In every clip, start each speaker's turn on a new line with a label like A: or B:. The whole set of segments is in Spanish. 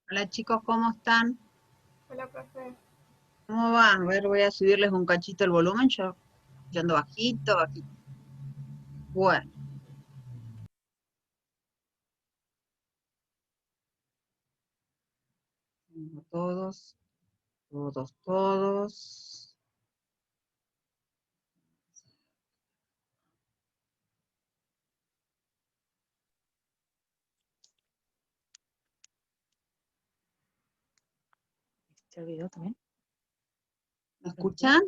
A: Hola chicos, ¿cómo están?
B: Hola, profe.
A: ¿Cómo van? A ver, voy a subirles un cachito el volumen, yo ando bajito, bajito. Bueno, tengo todos, todos, todos.
C: ¿Se olvidó también?
A: ¿Me escuchan?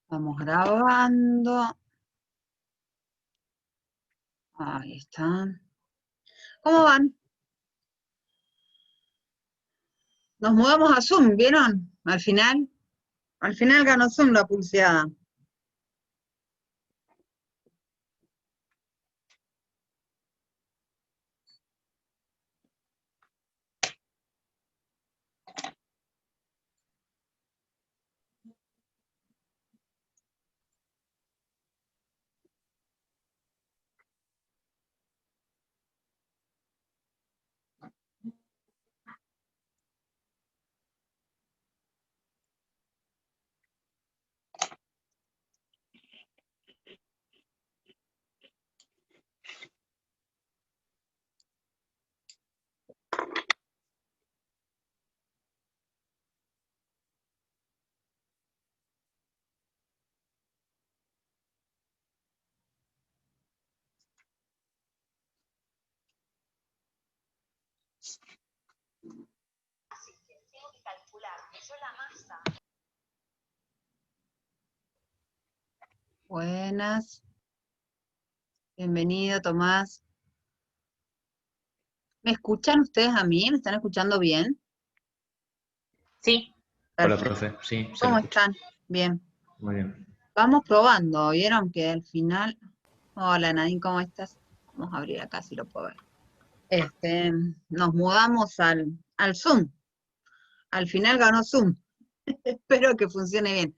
A: Vamos grabando. Ahí están. ¿Cómo van? Nos mudamos a Zoom, ¿vieron? Al final ganó Zoom la pulseada.
C: Tengo que calcular, yo la masa.
A: Buenas. Bienvenido, Tomás. ¿Me escuchan ustedes a mí? ¿Me están escuchando bien?
C: Sí.
D: Hola,
A: Perfecto.
D: profe. Sí, se le
A: ¿Cómo
D: escucha.
A: están? Bien.
D: Muy bien.
A: Vamos probando, ¿vieron que al final... Hola Nadine, ¿cómo estás? Vamos a abrir acá si lo puedo ver. Nos mudamos al Zoom. Al final ganó Zoom. Espero que funcione bien.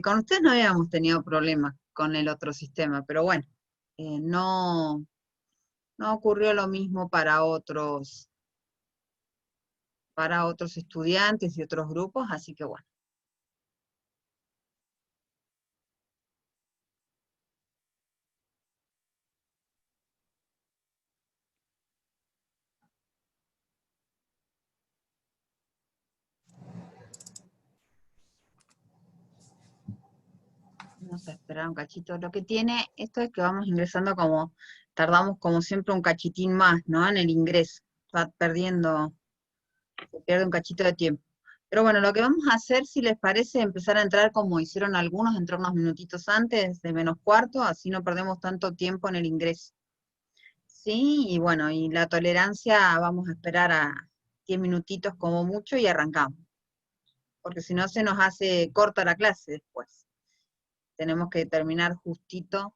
A: Con ustedes no habíamos tenido problemas con el otro sistema, pero bueno, no, no ocurrió lo mismo para otros estudiantes y otros grupos, así que bueno. Vamos a esperar un cachito. Lo que tiene esto es que vamos ingresando tardamos como siempre un cachitín más, ¿no? En el ingreso. Va perdiendo, se pierde un cachito de tiempo. Pero bueno, lo que vamos a hacer, si les parece, empezar a entrar como hicieron algunos, entrar unos minutitos antes de menos cuarto, así no perdemos tanto tiempo en el ingreso. Sí, y bueno, y la tolerancia vamos a esperar a 10 minutitos como mucho y arrancamos, porque si no se nos hace corta la clase después. Tenemos que terminar justito,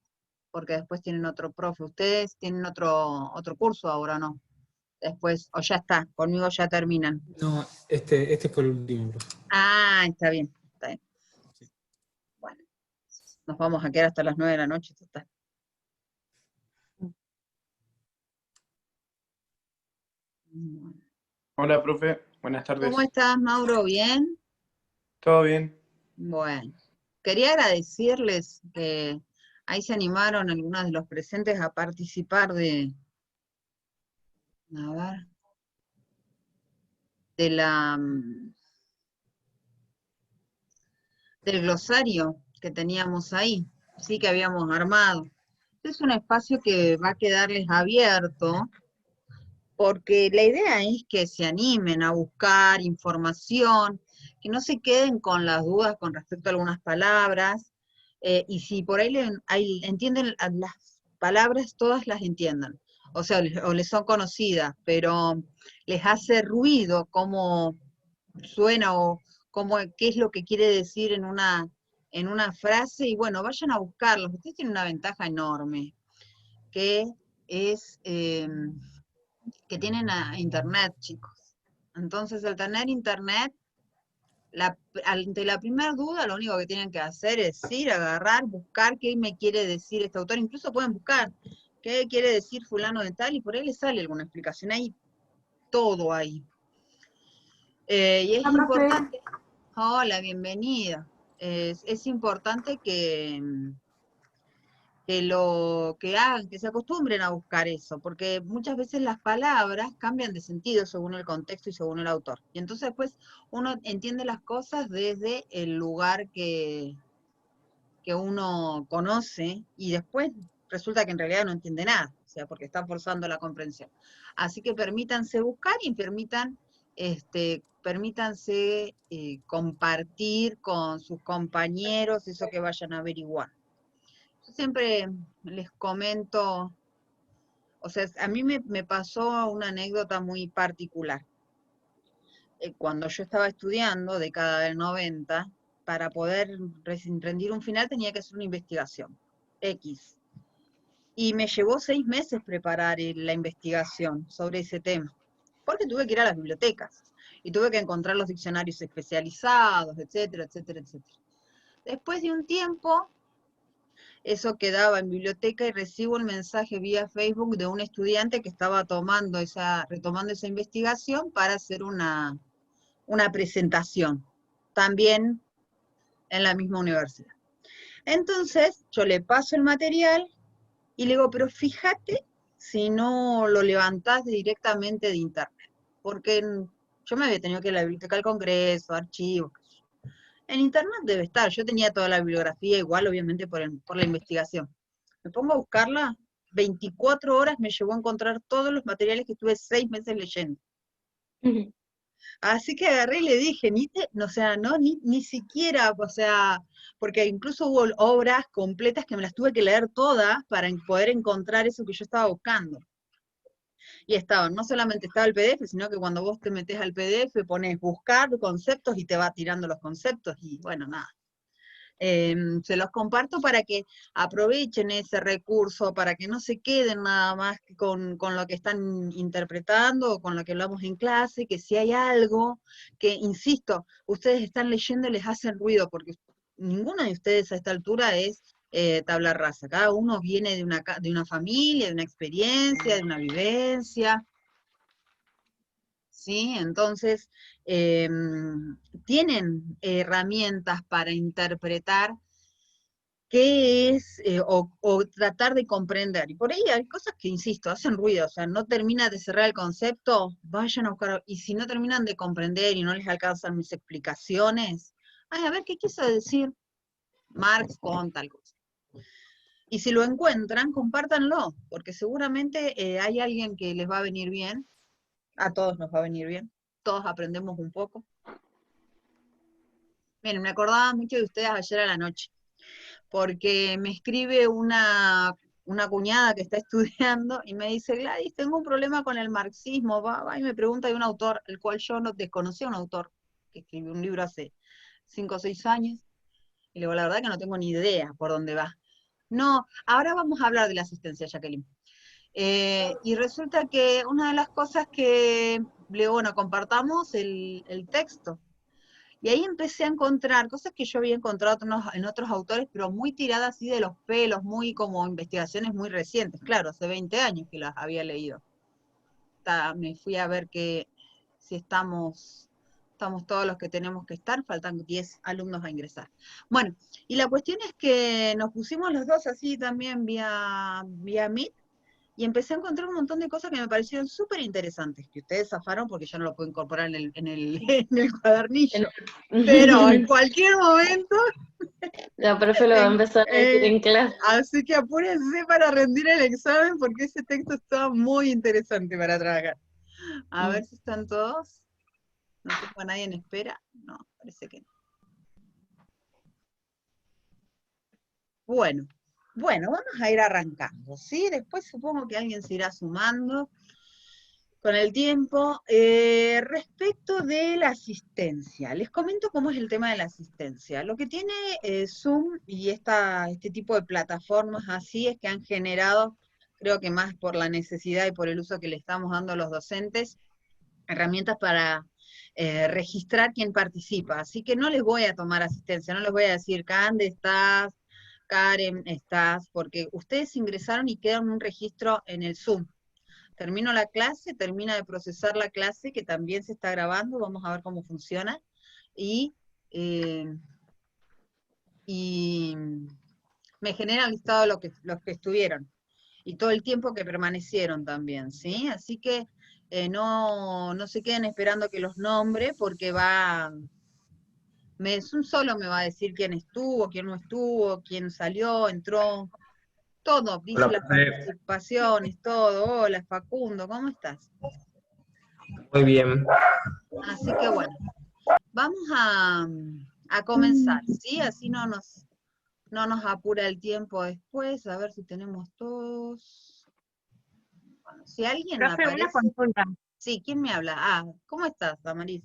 A: porque después tienen otro profe. Ustedes tienen otro curso ahora, ¿no? Después, o ya está, conmigo ya terminan.
E: No, este fue el último, profe.
A: Ah, está bien, está bien.
E: Sí.
A: Bueno, nos vamos a quedar hasta las 9 de la noche, total. Bueno.
B: Hola, profe. Buenas
A: ¿Cómo
B: tardes.
A: estás, Mauro? ¿Bien?
B: ¿Todo bien?
A: Bueno, quería agradecerles que ahí se animaron algunos de los presentes a participar a ver, de del glosario que teníamos ahí, sí que habíamos armado. Es un espacio que va a quedarles abierto, porque la idea es que se animen a buscar información, que no se queden con las dudas con respecto a algunas palabras, y si por ahí entienden las palabras, todas las entiendan, o sea, o les son conocidas, pero les hace ruido cómo suena o qué es lo que quiere decir en una frase, y bueno, vayan a buscarlos. Ustedes tienen una ventaja enorme, que es que tienen a internet, chicos. Entonces, al tener internet, ante la primera duda, lo único que tienen que hacer es ir, agarrar, buscar qué me quiere decir este autor. Incluso pueden buscar qué quiere decir fulano de tal, y por ahí les sale alguna explicación. Hay todo ahí. Y es importante, hola, bienvenida. Es importante que lo que hagan, que se acostumbren a buscar eso, porque muchas veces las palabras cambian de sentido según el contexto y según el autor. Y entonces después uno entiende las cosas desde el lugar que uno conoce, y después resulta que en realidad no entiende nada, o sea, porque está forzando la comprensión. Así que permítanse buscar y permítanse compartir con sus compañeros eso que vayan a averiguar. Yo siempre les comento, o sea, a mí me pasó una anécdota muy particular. Cuando yo estaba estudiando, década del 90, para poder rendir un final tenía que hacer una investigación, X. Y me llevó 6 meses preparar la investigación sobre ese tema, porque tuve que ir a las bibliotecas, y tuve que encontrar los diccionarios especializados, etcétera, etcétera, etcétera. Después de un tiempo, eso quedaba en biblioteca y recibo un mensaje vía Facebook de un estudiante que estaba retomando esa investigación para hacer una presentación, también en la misma universidad. Entonces, yo le paso el material y le digo, pero fíjate si no lo levantás directamente de internet, porque yo me había tenido que ir a la biblioteca del Congreso, archivos. En internet debe estar, yo tenía toda la bibliografía igual, obviamente, por la investigación. Me pongo a buscarla, 24 horas me llevó a encontrar todos los materiales que estuve 6 meses leyendo. Así que agarré y le dije, ni siquiera, o sea, porque incluso hubo obras completas que me las tuve que leer todas para poder encontrar eso que yo estaba buscando. Y no solamente estaba el PDF, sino que cuando vos te metés al PDF pones buscar conceptos y te va tirando los conceptos, y bueno, nada. Se los comparto para que aprovechen ese recurso, para que no se queden nada más con lo que están interpretando o con lo que hablamos en clase, que si hay algo que, insisto, ustedes están leyendo y les hacen ruido, porque ninguno de ustedes a esta altura es tabla rasa, cada uno viene de una familia, de una experiencia, de una vivencia, ¿sí? Entonces, tienen herramientas para interpretar qué es, o tratar de comprender. Y por ahí hay cosas que, insisto, hacen ruido, o sea, no termina de cerrar el concepto, vayan a buscar, y si no terminan de comprender y no les alcanzan mis explicaciones, ay, a ver, ¿qué quiso decir Marx con tal cosa? Y si lo encuentran, compártanlo, porque seguramente hay alguien que les va a venir bien, a todos nos va a venir bien, todos aprendemos un poco. Miren, me acordaba mucho de ustedes ayer a la noche, porque me escribe una cuñada que está estudiando y me dice, Gladys, tengo un problema con el marxismo, va y me pregunta de un autor, el cual yo no desconocía, un autor que escribió un libro hace 5 o 6 años, y le digo, la verdad que no tengo ni idea por dónde va. No, ahora vamos a hablar de la asistencia, Jacqueline. Y resulta que una de las cosas que, le digo, bueno, compartamos el texto. Y ahí empecé a encontrar cosas que yo había encontrado en otros autores, pero muy tiradas así de los pelos, muy como investigaciones muy recientes. Claro, hace 20 años que las había leído. Me fui a ver si estamos todos los que tenemos que estar, faltan 10 alumnos a ingresar. Bueno, y la cuestión es que nos pusimos los dos así también vía Meet, y empecé a encontrar un montón de cosas que me parecieron súper interesantes, que ustedes zafaron porque yo no lo puedo incorporar en el cuadernillo. Pero en cualquier momento...
D: La profe lo va a empezar a decir en clase.
A: Así que apúrense para rendir el examen, porque ese texto está muy interesante para trabajar. A ver si están todos. No tengo a nadie en espera. No, parece que no. Bueno, vamos a ir arrancando, ¿sí? Después supongo que alguien se irá sumando con el tiempo. Respecto de la asistencia, les comento cómo es el tema de la asistencia. Lo que tiene Zoom y este tipo de plataformas así es que han generado, creo que más por la necesidad y por el uso que le estamos dando a los docentes, herramientas para registrar quién participa. Así que no les voy a tomar asistencia, no les voy a decir, Cande, estás, Karen, estás, porque ustedes ingresaron y quedan un registro en el Zoom. Termino la clase, termina de procesar la clase, que también se está grabando, vamos a ver cómo funciona, y me genera el listado de los que estuvieron, y todo el tiempo que permanecieron también, ¿sí? Así que no se queden esperando que los nombre, porque un solo me va a decir quién estuvo, quién no estuvo, quién salió, entró, todo, dice
E: Hola,
A: las
E: profe.
A: participaciones, todo. Hola, Facundo, ¿cómo estás?
E: Muy bien.
A: Así que bueno, vamos a comenzar, ¿sí? Así no nos apura el tiempo después, a ver si tenemos todos. Bueno, si alguien
F: Profe, una
A: aparece.
F: consulta.
A: Sí, ¿quién me habla? Ah, ¿cómo estás, Damaris?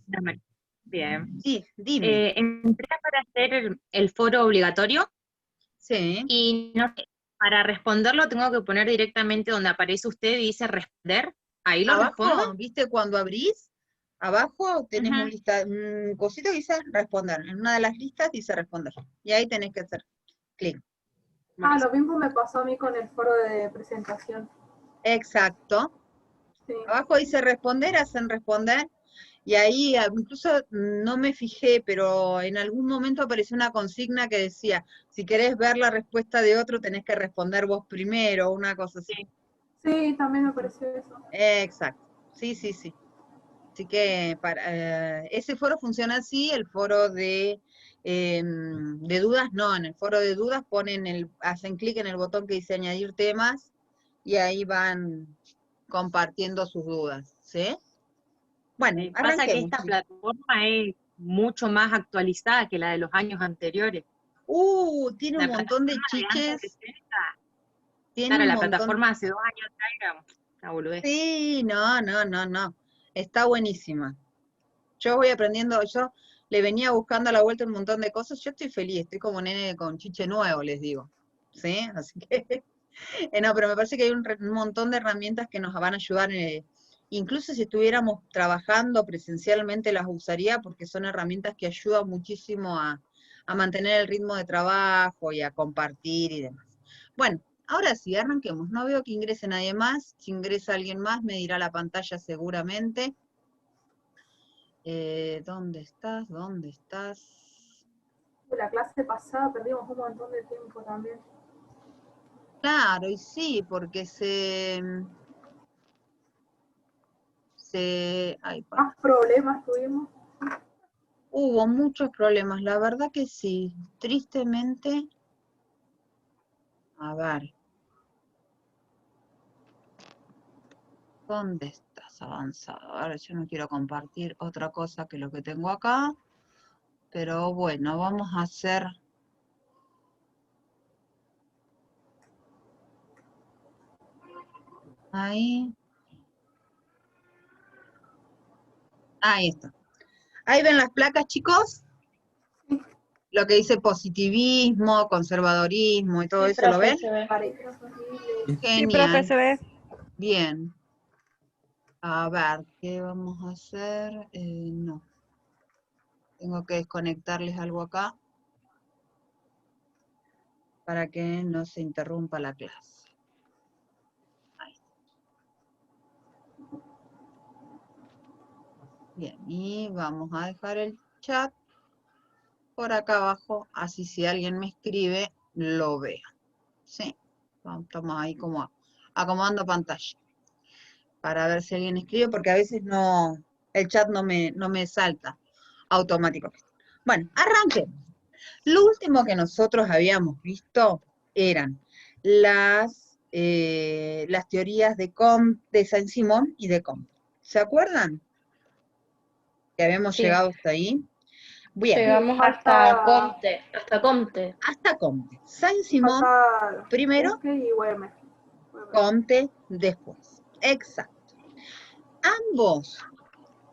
F: Bien.
A: Sí, dime.
F: Entré para hacer el foro obligatorio
A: Sí.
F: y no sé, para responderlo tengo que poner directamente donde aparece usted y dice responder. ¿Ahí lo respondo?
A: Abajo, ¿viste cuando abrís? Abajo tenés
F: Ujú.
A: un cosito que dice responder. En una de las listas dice responder. Y ahí tenés que hacer clic.
G: Ah, lo mismo me pasó a mí con el foro de presentación.
A: Exacto.
G: Sí.
A: Abajo dice responder, hacen responder. Y ahí incluso no me fijé, pero en algún momento apareció una consigna que decía, si querés ver la respuesta de otro, tenés que responder vos primero, una cosa así.
G: Sí, también me pareció eso.
A: Exacto. Sí, sí, sí. Así que ese foro funciona así, el foro de dudas no, en el foro de dudas hacen clic en el botón que dice añadir temas y ahí van compartiendo sus dudas, ¿sí? Bueno,
F: Pasa que
A: arranquemos.
F: esta
A: Sí.
F: plataforma es mucho más actualizada que la de los años anteriores.
A: Tiene
F: La
A: un montón de
F: plataforma de antes
A: chiches, tiene
F: claro,
A: un
F: la
A: montón.
F: plataforma hace 2 años atrás era una boludez.
A: Sí, no, está buenísima. Yo voy aprendiendo, yo le venía buscando a la vuelta un montón de cosas, yo estoy feliz, estoy como nene con chiche nuevo, les digo, ¿sí? Así que, no, pero me parece que hay un montón de herramientas que nos van a ayudar, incluso si estuviéramos trabajando presencialmente las usaría, porque son herramientas que ayudan muchísimo a mantener el ritmo de trabajo y a compartir y demás. Bueno, ahora sí, arranquemos, no veo que ingrese nadie más, si ingresa alguien más me dirá la pantalla seguramente. ¿Dónde estás? ¿Dónde estás?
G: La clase pasada perdimos un montón de tiempo también.
A: Claro, y sí, porque
G: Más problemas tuvimos.
A: hubo muchos problemas, la verdad que sí, tristemente. A ver. ¿Dónde estás avanzado? Ahora yo no quiero compartir otra cosa que lo que tengo acá, pero bueno, vamos a hacer. Ahí. Ahí está. Ahí ven las placas, chicos. Lo que dice positivismo, conservadorismo y todo
D: Sí,
A: eso, ¿lo
D: profe,
A: ven?
D: se ve.
A: Genial.
H: Sí, profe, se ve.
A: Bien. A ver, ¿qué vamos a hacer? No. Tengo que desconectarles algo acá para que no se interrumpa la clase. Ahí. Bien, y vamos a dejar el chat por acá abajo, así si alguien me escribe, lo veo. ¿Sí? Estamos ahí como acomodando pantalla para ver si alguien escribe, porque a veces no, el chat no me salta automáticamente. Bueno, arranquemos. Lo último que nosotros habíamos visto eran las teorías de Saint-Simon y de Comte. ¿Se acuerdan? Que habíamos
D: Sí.
A: llegado hasta ahí. Bien.
D: Llegamos hasta Comte, hasta Comte.
A: Hasta Comte. Saint-Simon primero,
G: Y Werner.
A: Comte después. Exacto. Ambos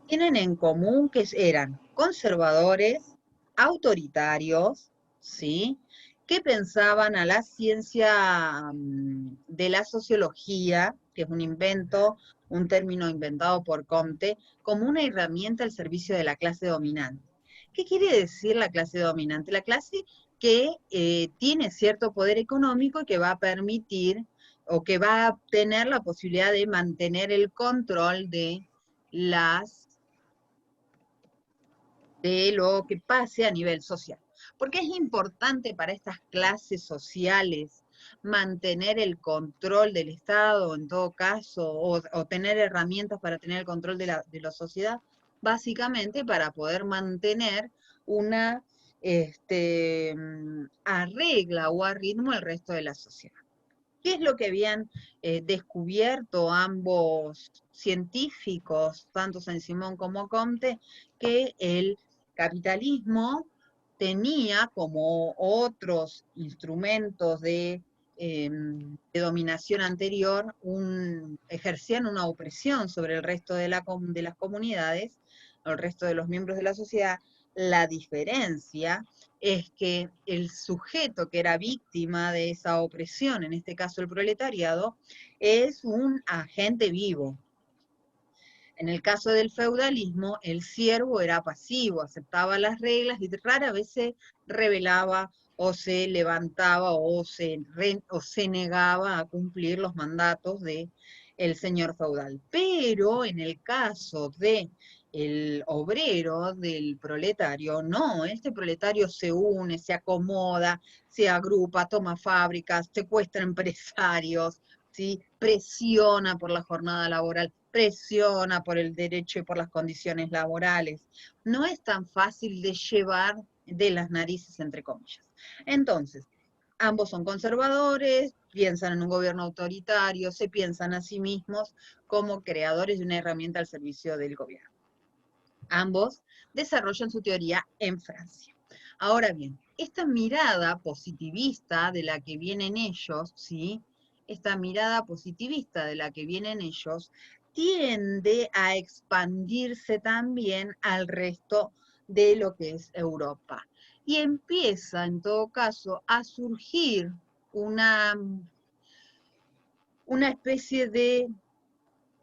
A: tienen en común que eran conservadores, autoritarios, ¿sí? Que pensaban a la ciencia de la sociología que es un invento, un término inventado por Comte, como una herramienta al servicio de la clase dominante. ¿Qué quiere decir la clase dominante? La clase que tiene cierto poder económico y que va a permitir o que va a tener la posibilidad de mantener el control de lo que pase a nivel social. Porque es importante para estas clases sociales mantener el control del Estado, en todo caso, o tener herramientas para tener el control de la sociedad, básicamente para poder mantener una arregla o a ritmo el resto de la sociedad. ¿Qué es lo que habían descubierto ambos científicos, tanto Saint-Simon como Comte? Que el capitalismo tenía, como otros instrumentos de dominación anterior, ejercían una opresión sobre el resto de las comunidades, o el resto de los miembros de la sociedad. La diferencia es que el sujeto que era víctima de esa opresión, en este caso el proletariado, es un agente vivo. En el caso del feudalismo, el siervo era pasivo, aceptaba las reglas y rara vez se rebelaba o se levantaba o se negaba a cumplir los mandatos del señor feudal. Pero en el caso de el obrero, del proletario, no, este proletario se une, se acomoda, se agrupa, toma fábricas, secuestra empresarios, ¿sí? Presiona por la jornada laboral, presiona por el derecho y por las condiciones laborales. No es tan fácil de llevar de las narices, entre comillas. Entonces, ambos son conservadores, piensan en un gobierno autoritario, se piensan a sí mismos como creadores de una herramienta al servicio del gobierno. Ambos desarrollan su teoría en Francia. Ahora bien, esta mirada positivista de la que vienen ellos, ¿sí? Esta mirada positivista de la que vienen ellos tiende a expandirse también al resto de lo que es Europa. Y empieza, en todo caso, a surgir una especie de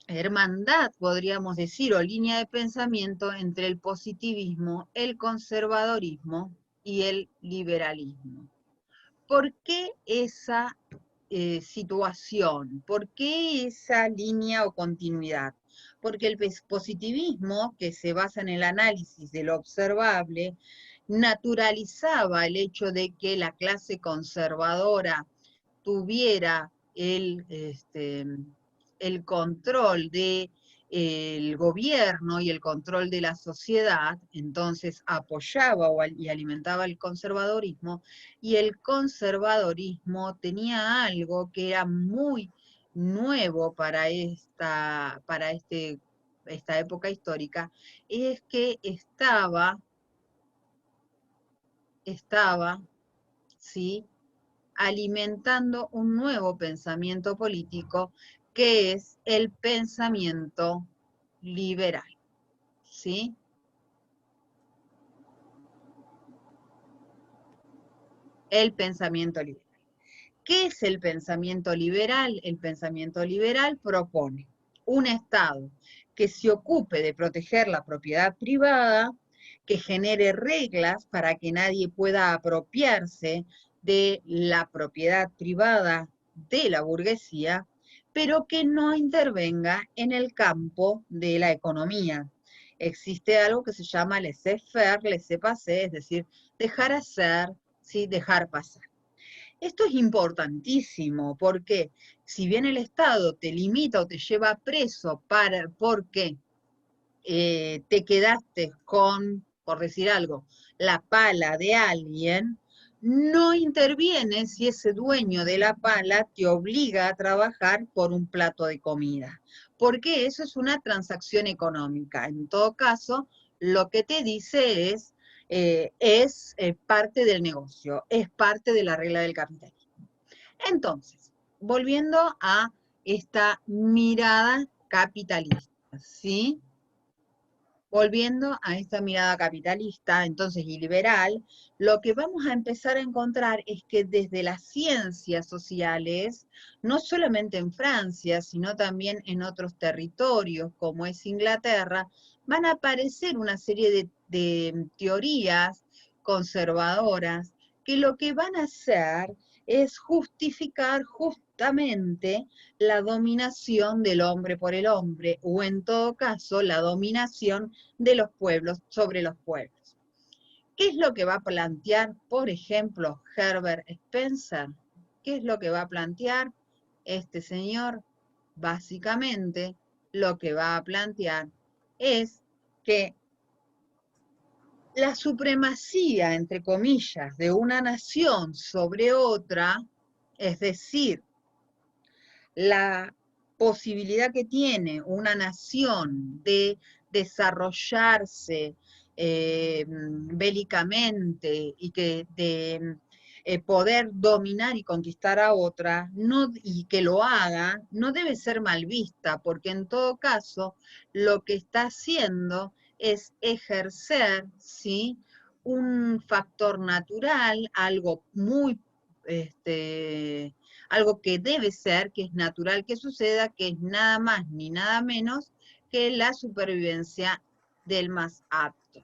A: hermandad, podríamos decir, o línea de pensamiento entre el positivismo, el conservadorismo y el liberalismo. ¿Por qué esa situación? ¿Por qué esa línea o continuidad? Porque el positivismo, que se basa en el análisis de lo observable, naturalizaba el hecho de que la clase conservadora tuviera el control del gobierno y el control de la sociedad, entonces apoyaba y alimentaba el conservadorismo, y el conservadorismo tenía algo que era muy nuevo para esta época histórica, es que estaba, ¿sí?, alimentando un nuevo pensamiento político, que es el pensamiento liberal, ¿sí? El pensamiento liberal. ¿Qué es el pensamiento liberal? El pensamiento liberal propone un Estado que se ocupe de proteger la propiedad privada, que genere reglas para que nadie pueda apropiarse de la propiedad privada de la burguesía, pero que no intervenga en el campo de la economía. Existe algo que se llama laissez-faire, laissez-passer, es decir, dejar hacer, ¿sí?, dejar pasar. Esto es importantísimo porque si bien el Estado te limita o te lleva preso porque te quedaste con, por decir algo, la pala de alguien, no interviene si ese dueño de la pala te obliga a trabajar por un plato de comida, porque eso es una transacción económica. En todo caso, lo que te dice es parte del negocio, es parte de la regla del capitalismo. Entonces, volviendo a esta mirada capitalista, ¿sí? volviendo a esta mirada capitalista, entonces, y liberal, lo que vamos a empezar a encontrar es que desde las ciencias sociales, no solamente en Francia, sino también en otros territorios, como es Inglaterra, van a aparecer una serie de teorías conservadoras que lo que van a hacer es justificar justamente la dominación del hombre por el hombre, o en todo caso, la dominación de los pueblos sobre los pueblos. ¿Qué es lo que va a plantear, por ejemplo, Herbert Spencer? ¿Qué es lo que va a plantear este señor? Básicamente, lo que va a plantear es que la supremacía, entre comillas, de una nación sobre otra, es decir, la posibilidad que tiene una nación de desarrollarse bélicamente y que de poder dominar y conquistar a otra, y que lo haga, no debe ser mal vista, porque en todo caso lo que está haciendo es ejercer, ¿sí?, un factor natural, algo muy algo que debe ser, que es natural que suceda, que es nada más ni nada menos que la supervivencia del más apto.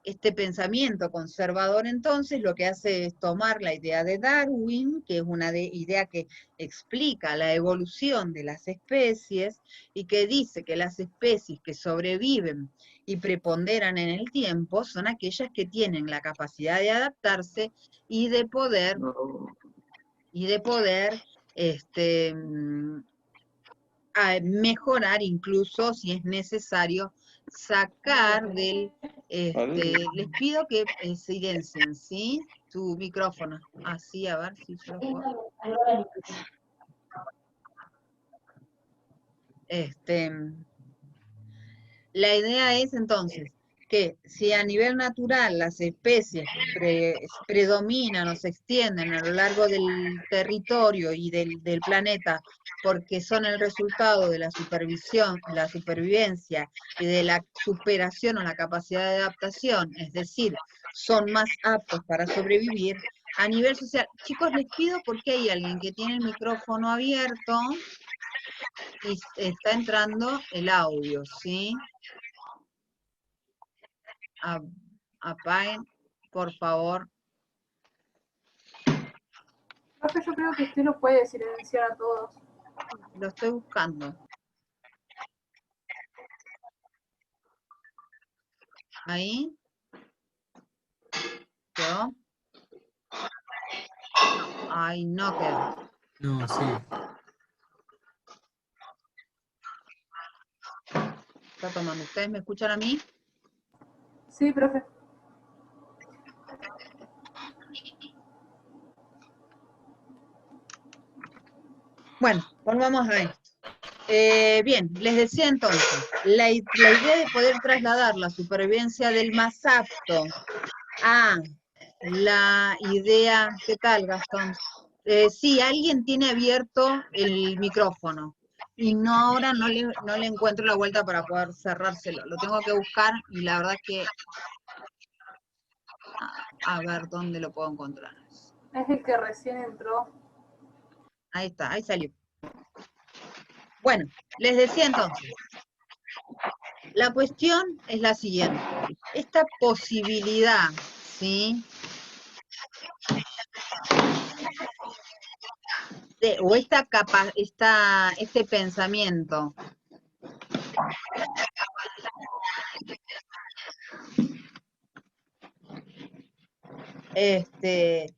A: Este pensamiento conservador, entonces, lo que hace es tomar la idea de Darwin, que es una idea que explica la evolución de las especies, y que dice que las especies que sobreviven y preponderan en el tiempo son aquellas que tienen la capacidad de adaptarse y de poder mejorar, incluso si es necesario sacar del, les pido que silencien, ¿sí?, tu micrófono, así, a ver si yo lo puedo. La idea es entonces que si a nivel natural las especies predominan o se extienden a lo largo del territorio y del planeta porque son el resultado de la supervivencia y de la superación o la capacidad de adaptación, es decir, son más aptos para sobrevivir, a nivel social. Chicos, les pido porque hay alguien que tiene el micrófono abierto y está entrando el audio, ¿sí? Apaguen, por favor.
G: Profe, yo creo que usted lo puede silenciar a todos.
A: Lo estoy buscando. Ahí. ¿Quedó? Ay, no quedó.
E: No, sí.
A: Está tomando. ¿Ustedes me escuchan a mí?
G: Sí, profe.
A: Bueno, volvamos a esto. Bien, les decía entonces, la idea de poder trasladar la supervivencia del más apto a la idea... ¿Qué tal, Gastón? Sí, alguien tiene abierto el micrófono y ahora no le encuentro la vuelta para poder cerrárselo. Lo tengo que buscar y la verdad que... A ver dónde lo puedo encontrar.
G: Es el que recién entró.
A: Ahí está, ahí salió. Bueno, les decía entonces, la cuestión es la siguiente. Esta posibilidad, ¿sí?, o este pensamiento de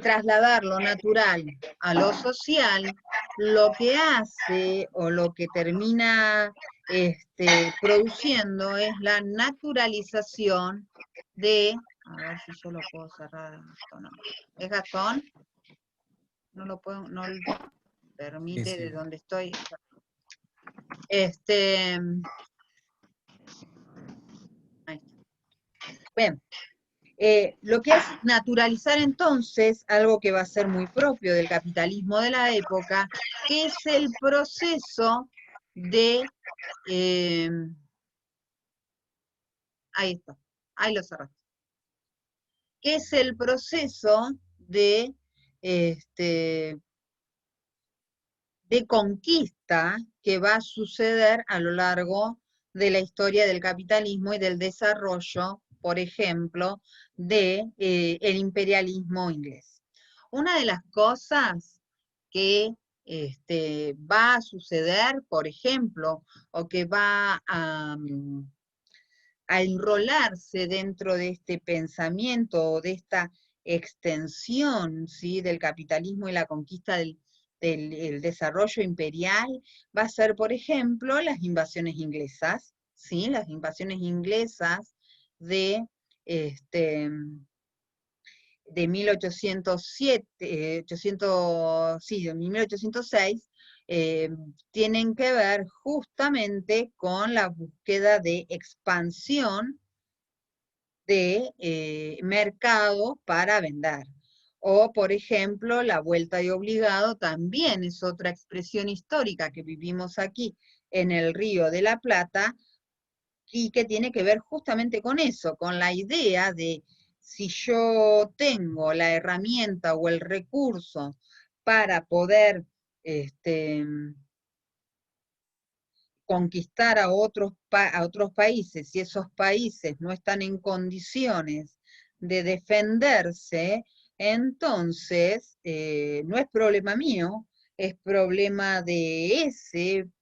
A: trasladar lo natural a lo social, lo que hace o lo que termina produciendo es la naturalización de... A ver si yo lo puedo cerrar. No. ¿Es Gastón? No lo puedo, no lo permite
E: Sí, sí.
A: de donde estoy. Ahí está. Bien. Lo que es naturalizar entonces, algo que va a ser muy propio del capitalismo de la época, que es el proceso de ahí está, ahí lo cerraste. Que es el proceso de, de conquista que va a suceder a lo largo de la historia del capitalismo y del desarrollo, por ejemplo, de, el imperialismo inglés. Una de las cosas que va a suceder, por ejemplo, o que va a enrolarse dentro de este pensamiento o de esta extensión, ¿sí?, del capitalismo y la conquista del el desarrollo imperial, va a ser, por ejemplo, las invasiones inglesas, ¿sí? Las invasiones inglesas de, de 1807, 800, sí, de 1806, tienen que ver justamente con la búsqueda de expansión de mercado para vender. O, por ejemplo, la vuelta de obligado también es otra expresión histórica que vivimos aquí en el Río de la Plata y que tiene que ver justamente con eso, con la idea de si yo tengo la herramienta o el recurso para poder conquistar a otros países y esos países no están en condiciones de defenderse, entonces no es problema mío, es problema de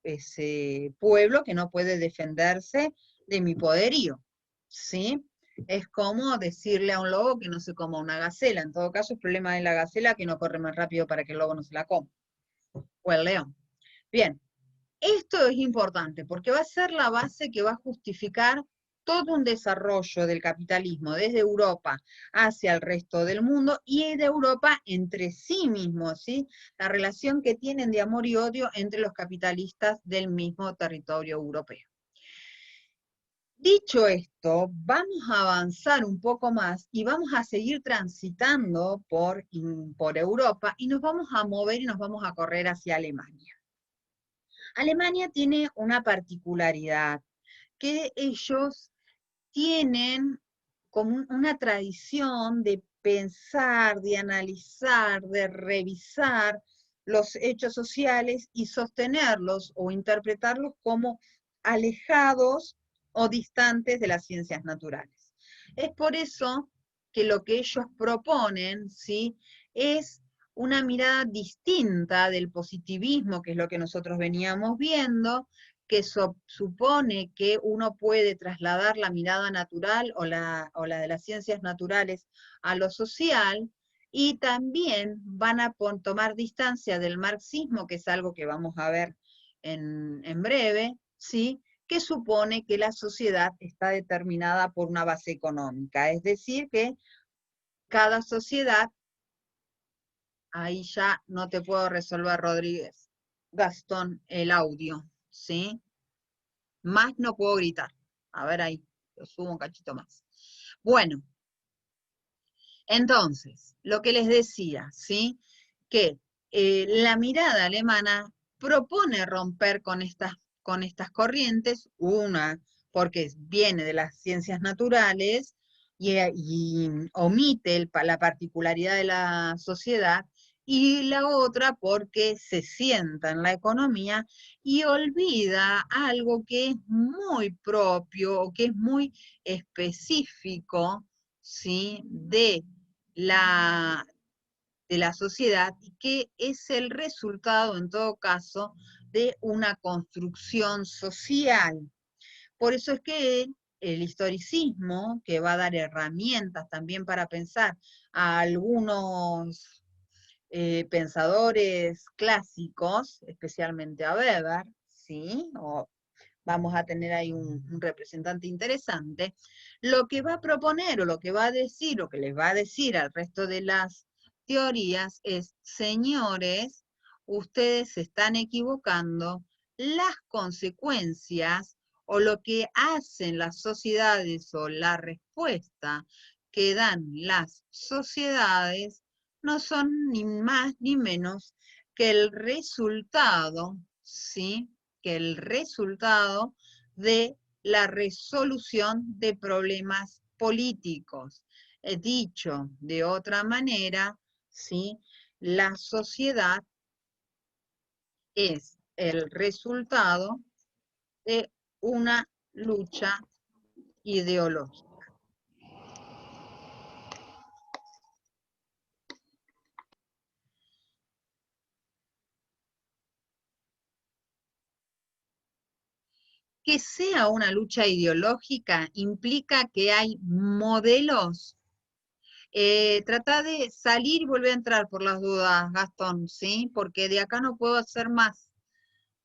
A: ese pueblo que no puede defenderse de mi poderío, ¿sí? Es como decirle a un lobo que no se coma una gacela, en todo caso es problema de la gacela que no corre más rápido para que el lobo no se la coma, o el león. Bien. Esto es importante porque va a ser la base que va a justificar todo un desarrollo del capitalismo desde Europa hacia el resto del mundo y de Europa entre sí mismos, ¿sí? La relación que tienen de amor y odio entre los capitalistas del mismo territorio europeo. Dicho esto, vamos a avanzar un poco más y vamos a seguir transitando por Europa y nos vamos a mover y nos vamos a correr hacia Alemania. Alemania tiene una particularidad, que ellos tienen como una tradición de pensar, de analizar, de revisar los hechos sociales y sostenerlos o interpretarlos como alejados o distantes de las ciencias naturales. Es por eso que lo que ellos proponen, ¿sí?, es una mirada distinta del positivismo, que es lo que nosotros veníamos viendo, que supone que uno puede trasladar la mirada natural o la de las ciencias naturales a lo social, y también van a tomar distancia del marxismo, que es algo que vamos a ver en breve, ¿sí?, que supone que la sociedad está determinada por una base económica, es decir, que cada sociedad. Ahí ya no te puedo resolver, Rodríguez. Gastón, el audio, ¿sí? Más no puedo gritar. A ver ahí, lo subo un cachito más. Bueno, entonces, lo que les decía, ¿sí? Que la mirada alemana propone romper con estas corrientes, una, porque viene de las ciencias naturales y omite la particularidad de la sociedad, y la otra porque se sienta en la economía y olvida algo que es muy propio o que es muy específico, ¿sí?, de la sociedad, y que es el resultado, en todo caso, de una construcción social. Por eso es que el historicismo, que va a dar herramientas también para pensar a algunos pensadores clásicos, especialmente a Weber, ¿sí?, o vamos a tener ahí un representante interesante, lo que va a proponer o lo que va a decir o que les va a decir al resto de las teorías es: señores, ustedes se están equivocando, las consecuencias o lo que hacen las sociedades o la respuesta que dan las sociedades no son ni más ni menos que el resultado, ¿sí?, que el resultado de la resolución de problemas políticos. Dicho de otra manera, ¿sí? La sociedad es el resultado de una lucha ideológica. Que sea una lucha ideológica implica que hay modelos. Trata de salir y volver a entrar por las dudas, Gastón, ¿sí? Porque de acá no puedo hacer más.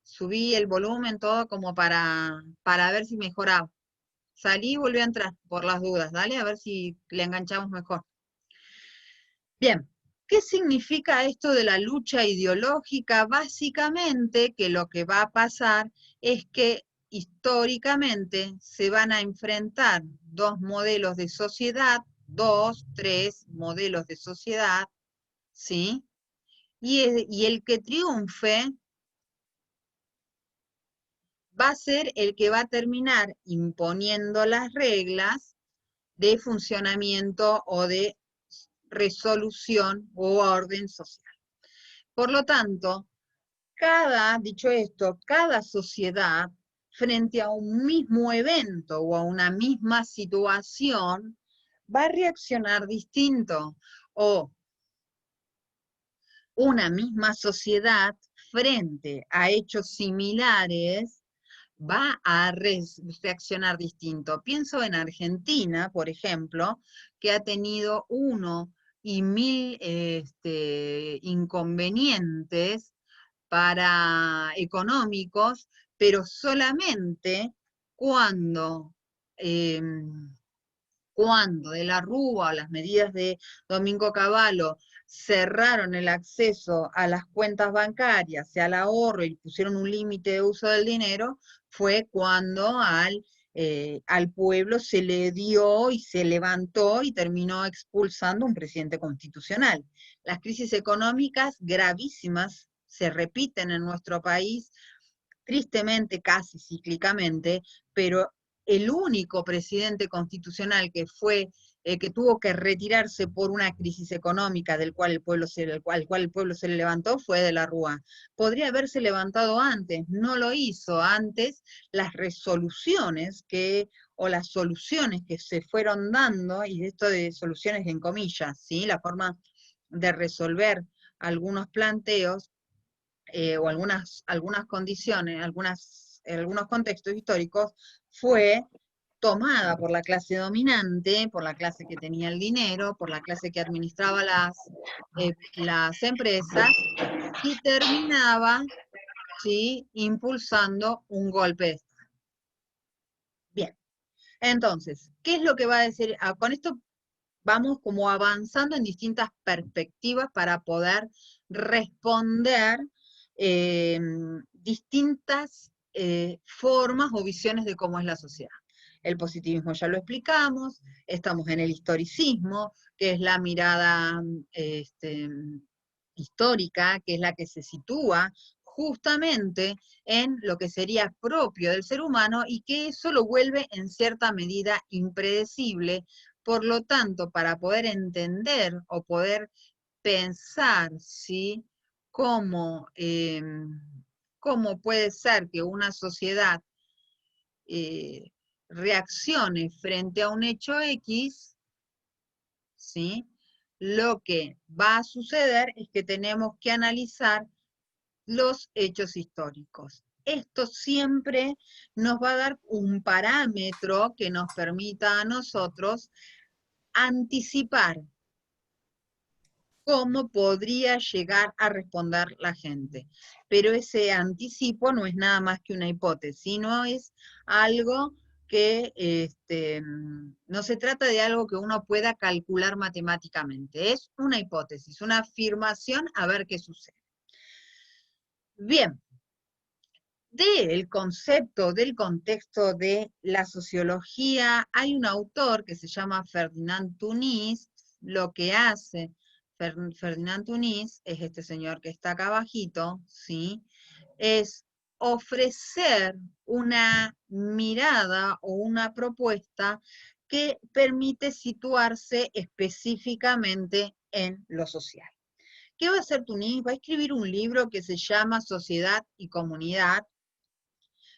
A: Subí el volumen todo como para ver si mejoraba. Salí y volví a entrar por las dudas, dale, a ver si le enganchamos mejor. Bien, ¿qué significa esto de la lucha ideológica? Básicamente que lo que va a pasar es que históricamente se van a enfrentar dos modelos de sociedad, 2, 3 modelos de sociedad, ¿sí? Y el que triunfe va a ser el que va a terminar imponiendo las reglas de funcionamiento o de resolución o orden social. Por lo tanto, dicho esto, cada sociedad, frente a un mismo evento o a una misma situación, va a reaccionar distinto. O una misma sociedad, frente a hechos similares, va a reaccionar distinto. Pienso en Argentina, por ejemplo, que ha tenido 1.000 inconvenientes económicos, pero solamente cuando, cuando de la Rúa o las medidas de Domingo Cavallo cerraron el acceso a las cuentas bancarias y al ahorro y pusieron un límite de uso del dinero, fue cuando al pueblo se le dio y se levantó y terminó expulsando un presidente constitucional. Las crisis económicas gravísimas se repiten en nuestro país, tristemente, casi cíclicamente, pero el único presidente constitucional que tuvo que retirarse por una crisis económica al cual el pueblo se le levantó fue de la Rúa. Podría haberse levantado antes, no lo hizo. Antes las resoluciones o las soluciones que se fueron dando, y esto de soluciones en comillas, ¿sí? La forma de resolver algunos planteos, o algunas condiciones, algunos contextos históricos, fue tomada por la clase dominante, por la clase que tenía el dinero, por la clase que administraba las empresas, y terminaba, ¿sí?, impulsando un golpe de Estado. Bien, entonces, ¿qué es lo que va a decir? Con esto vamos como avanzando en distintas perspectivas para poder responder distintas formas o visiones de cómo es la sociedad. El positivismo ya lo explicamos, estamos en el historicismo, que es la mirada histórica, que es la que se sitúa justamente en lo que sería propio del ser humano y que eso lo vuelve en cierta medida impredecible. Por lo tanto, para poder entender o poder pensar, ¿sí?, cómo puede ser que una sociedad reaccione frente a un hecho X, ¿sí?, lo que va a suceder es que tenemos que analizar los hechos históricos. Esto siempre nos va a dar un parámetro que nos permita a nosotros anticipar cómo podría llegar a responder la gente. Pero ese anticipo no es nada más que una hipótesis, sino es algo que no se trata de algo que uno pueda calcular matemáticamente, es una hipótesis, una afirmación a ver qué sucede. Bien, del concepto, del contexto de la sociología, hay un autor que se llama Ferdinand Tunis. Lo que hace Ferdinand Tunis es este señor que está acá abajito, ¿sí?, es ofrecer una mirada o una propuesta que permite situarse específicamente en lo social. ¿Qué va a hacer Tunis? Va a escribir un libro que se llama Sociedad y Comunidad,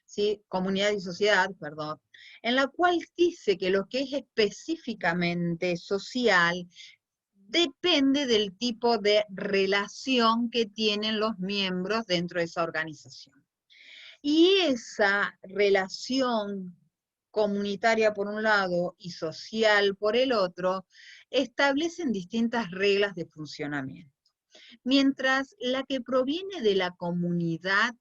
A: ¿sí? Comunidad y Sociedad, perdón, en la cual dice que lo que es específicamente social depende del tipo de relación que tienen los miembros dentro de esa organización. Y esa relación comunitaria por un lado y social por el otro, establecen distintas reglas de funcionamiento. Mientras la que proviene de la comunidad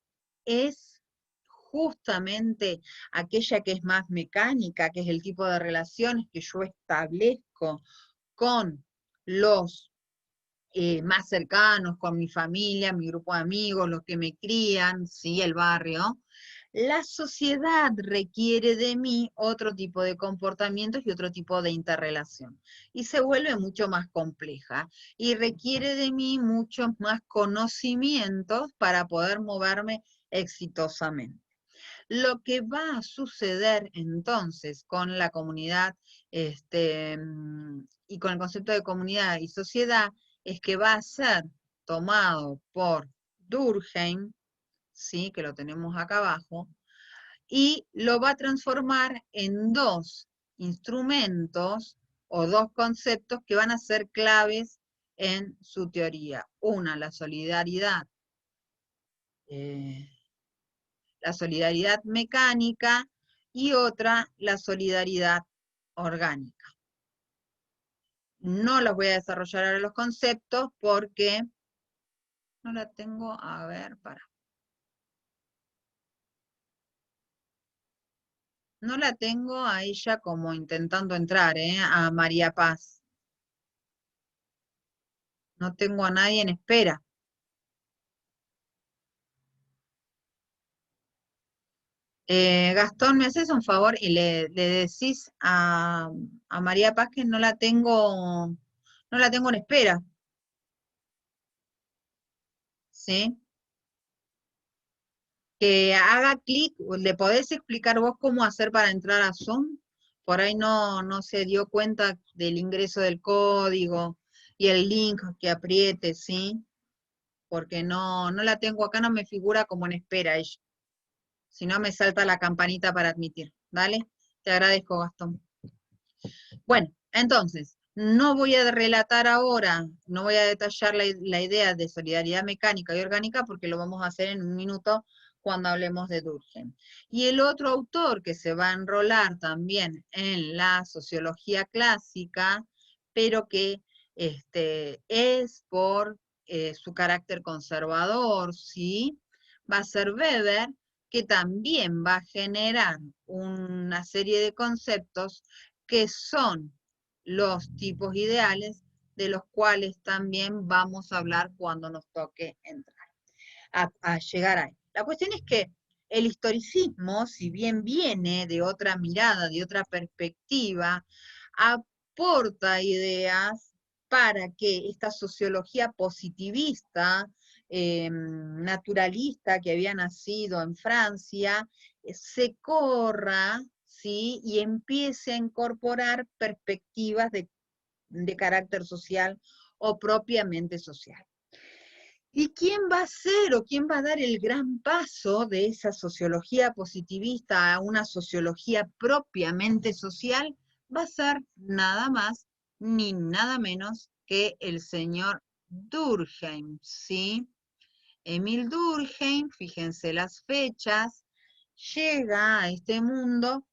A: es justamente aquella que es más mecánica, que es el tipo de relaciones que yo establezco con los más cercanos, con mi familia, mi grupo de amigos, los que me crían, ¿sí? El barrio. La sociedad requiere de mí otro tipo de comportamientos y otro tipo de interrelación. Y se vuelve mucho más compleja. Y requiere de mí muchos más conocimientos para poder moverme exitosamente. Lo que va a suceder entonces con la comunidad y con el concepto de comunidad y sociedad es que va a ser tomado por Durkheim, ¿sí? Que lo tenemos acá abajo, y lo va a transformar en dos instrumentos o dos conceptos que van a ser claves en su teoría. Una, la solidaridad mecánica, y otra, la solidaridad orgánica. No los voy a desarrollar ahora los conceptos porque no la tengo, a ver, no la tengo a ella como intentando entrar, a María Paz. No tengo a nadie en espera. Gastón, ¿me haces un favor y le decís a María Paz que no la tengo en espera? ¿Sí? Que haga clic, ¿le podés explicar vos cómo hacer para entrar a Zoom? Por ahí no se dio cuenta del ingreso del código y el link que apriete, ¿sí? Porque no la tengo acá, no me figura como en espera ella. Si no me salta la campanita para admitir. ¿Dale? Te agradezco, Gastón. Bueno, entonces, no voy a relatar ahora, no voy a detallar la idea de solidaridad mecánica y orgánica porque lo vamos a hacer en un minuto cuando hablemos de Durkheim. Y el otro autor que se va a enrolar también en la sociología clásica, pero que es por su carácter conservador, ¿sí? Va a ser Weber, que también va a generar una serie de conceptos que son los tipos ideales de los cuales también vamos a hablar cuando nos toque entrar, a llegar ahí. La cuestión es que el historicismo, si bien viene de otra mirada, de otra perspectiva, aporta ideas para que esta sociología positivista, naturalista que había nacido en Francia, se corra, ¿sí? Y empiece a incorporar perspectivas de carácter social o propiamente social. ¿Y quién va a ser o quién va a dar el gran paso de esa sociología positivista a una sociología propiamente social? Va a ser nada más ni nada menos que el señor Durkheim, ¿sí? Emil Durkheim, fíjense las fechas, llega a este mundo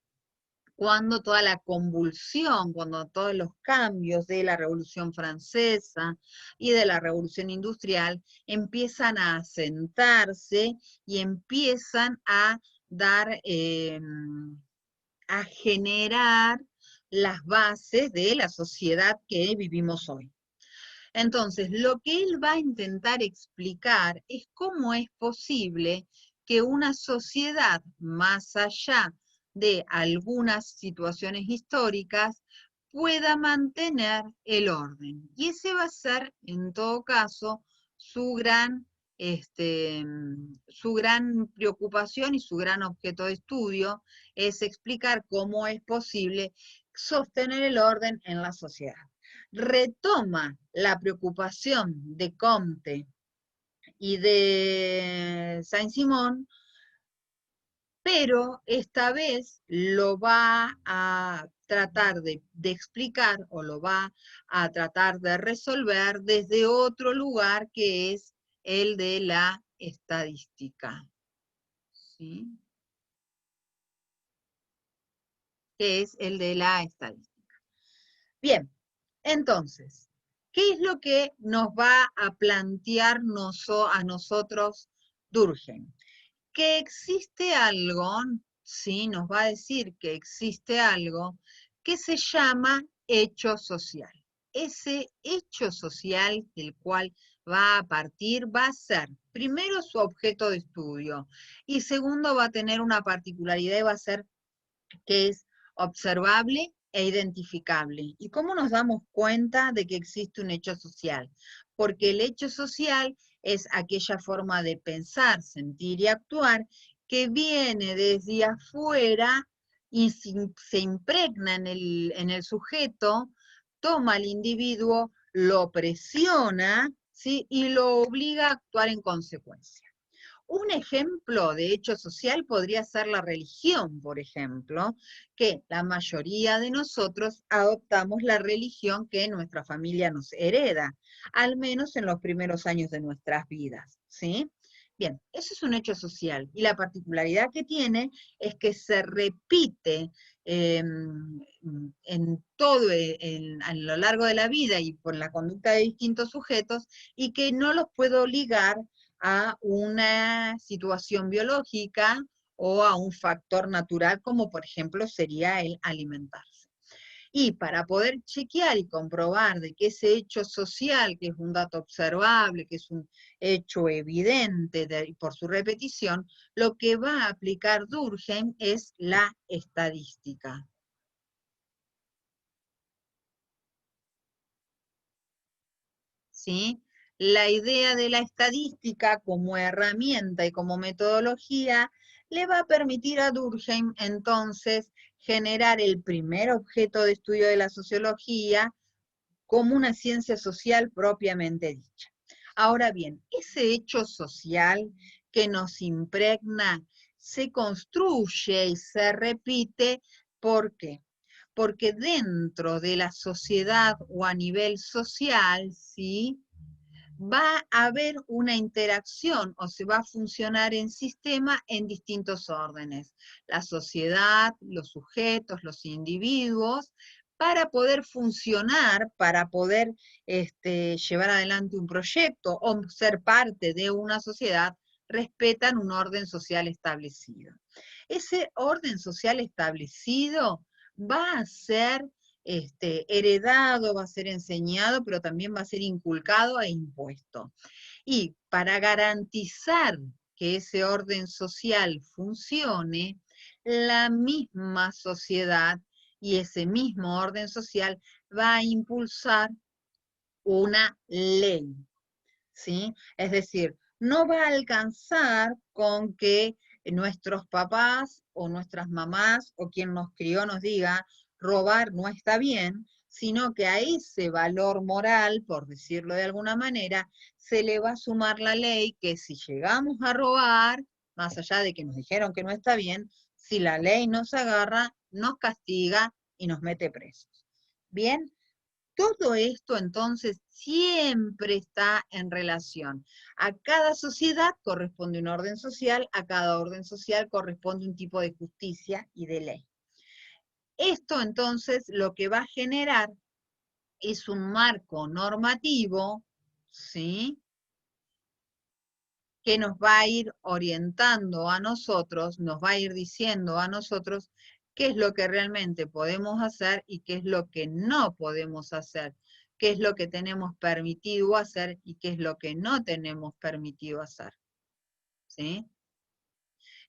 A: cuando toda la convulsión, cuando todos los cambios de la Revolución Francesa y de la Revolución Industrial empiezan a asentarse y empiezan a dar, a generar las bases de la sociedad que vivimos hoy. Entonces, lo que él va a intentar explicar es cómo es posible que una sociedad, más allá de algunas situaciones históricas, pueda mantener el orden. Y ese va a ser, en todo caso, su gran su gran preocupación y su gran objeto de estudio es explicar cómo es posible sostener el orden en la sociedad. Retoma la preocupación de Comte y de Saint-Simon, pero esta vez lo va a tratar de explicar o lo va a tratar de resolver desde otro lugar que es el de la estadística. ¿Sí? Que es el de la estadística. Bien, entonces, ¿qué es lo que nos va a plantear a nosotros Durkheim? Que existe algo, ¿sí? Nos va a decir que existe algo que se llama hecho social. Ese hecho social del cual va a partir va a ser, primero, su objeto de estudio, y segundo, va a tener una particularidad y va a ser que es observable e identificable. ¿Y cómo nos damos cuenta de que existe un hecho social? Porque el hecho social es aquella forma de pensar, sentir y actuar que viene desde afuera y se impregna en el sujeto, toma al individuo, lo presiona, ¿sí? Y lo obliga a actuar en consecuencia. Un ejemplo de hecho social podría ser la religión, por ejemplo, que la mayoría de nosotros adoptamos la religión que nuestra familia nos hereda, al menos en los primeros años de nuestras vidas, ¿sí? Bien, eso es un hecho social, y la particularidad que tiene es que se repite en todo, a lo largo de la vida y por la conducta de distintos sujetos, y que no los puedo ligar a una situación biológica o a un factor natural, como por ejemplo sería el alimentarse. Y para poder chequear y comprobar de que ese hecho social, que es un dato observable, que es un hecho evidente por su repetición, lo que va a aplicar Durkheim es la estadística. ¿Sí? La idea de la estadística como herramienta y como metodología le va a permitir a Durkheim entonces generar el primer objeto de estudio de la sociología como una ciencia social propiamente dicha. Ahora bien, ese hecho social que nos impregna se construye y se repite, ¿por qué? Porque dentro de la sociedad o a nivel social, ¿sí?, va a haber una interacción o se va a funcionar en sistema en distintos órdenes. La sociedad, los sujetos, los individuos, para poder funcionar, para poder llevar adelante un proyecto o ser parte de una sociedad, respetan un orden social establecido. Ese orden social establecido va a ser heredado, va a ser enseñado, pero también va a ser inculcado e impuesto. Y para garantizar que ese orden social funcione, la misma sociedad y ese mismo orden social va a impulsar una ley, ¿sí? Es decir, no va a alcanzar con que nuestros papás o nuestras mamás o quien nos crió nos diga robar no está bien, sino que a ese valor moral, por decirlo de alguna manera, se le va a sumar la ley que si llegamos a robar, más allá de que nos dijeron que no está bien, si la ley nos agarra, nos castiga y nos mete presos. ¿Bien? Todo esto entonces siempre está en relación. A cada sociedad corresponde un orden social, a cada orden social corresponde un tipo de justicia y de ley. Esto entonces lo que va a generar es un marco normativo, ¿sí?, que nos va a ir orientando a nosotros, nos va a ir diciendo a nosotros qué es lo que realmente podemos hacer y qué es lo que no podemos hacer, qué es lo que tenemos permitido hacer y qué es lo que no tenemos permitido hacer. ¿Sí?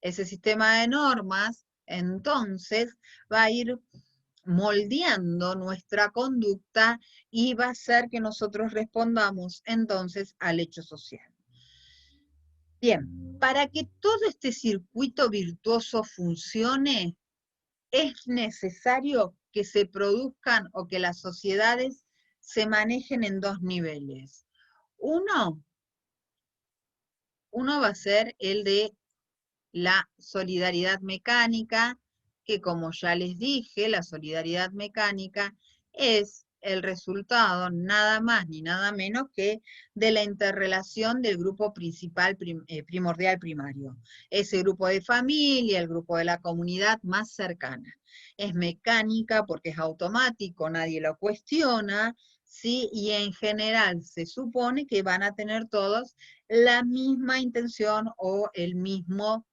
A: Ese sistema de normas, entonces, va a ir moldeando nuestra conducta y va a hacer que nosotros respondamos, entonces, al hecho social. Bien, para que todo este circuito virtuoso funcione, es necesario que se produzcan o que las sociedades se manejen en dos niveles. Uno va a ser el de la solidaridad mecánica, que como ya les dije, la solidaridad mecánica es el resultado nada más ni nada menos que de la interrelación del grupo principal primordial primario. Ese grupo de familia, el grupo de la comunidad más cercana. Es mecánica porque es automático, nadie lo cuestiona, ¿sí? Y en general se supone que van a tener todos la misma intención o el mismo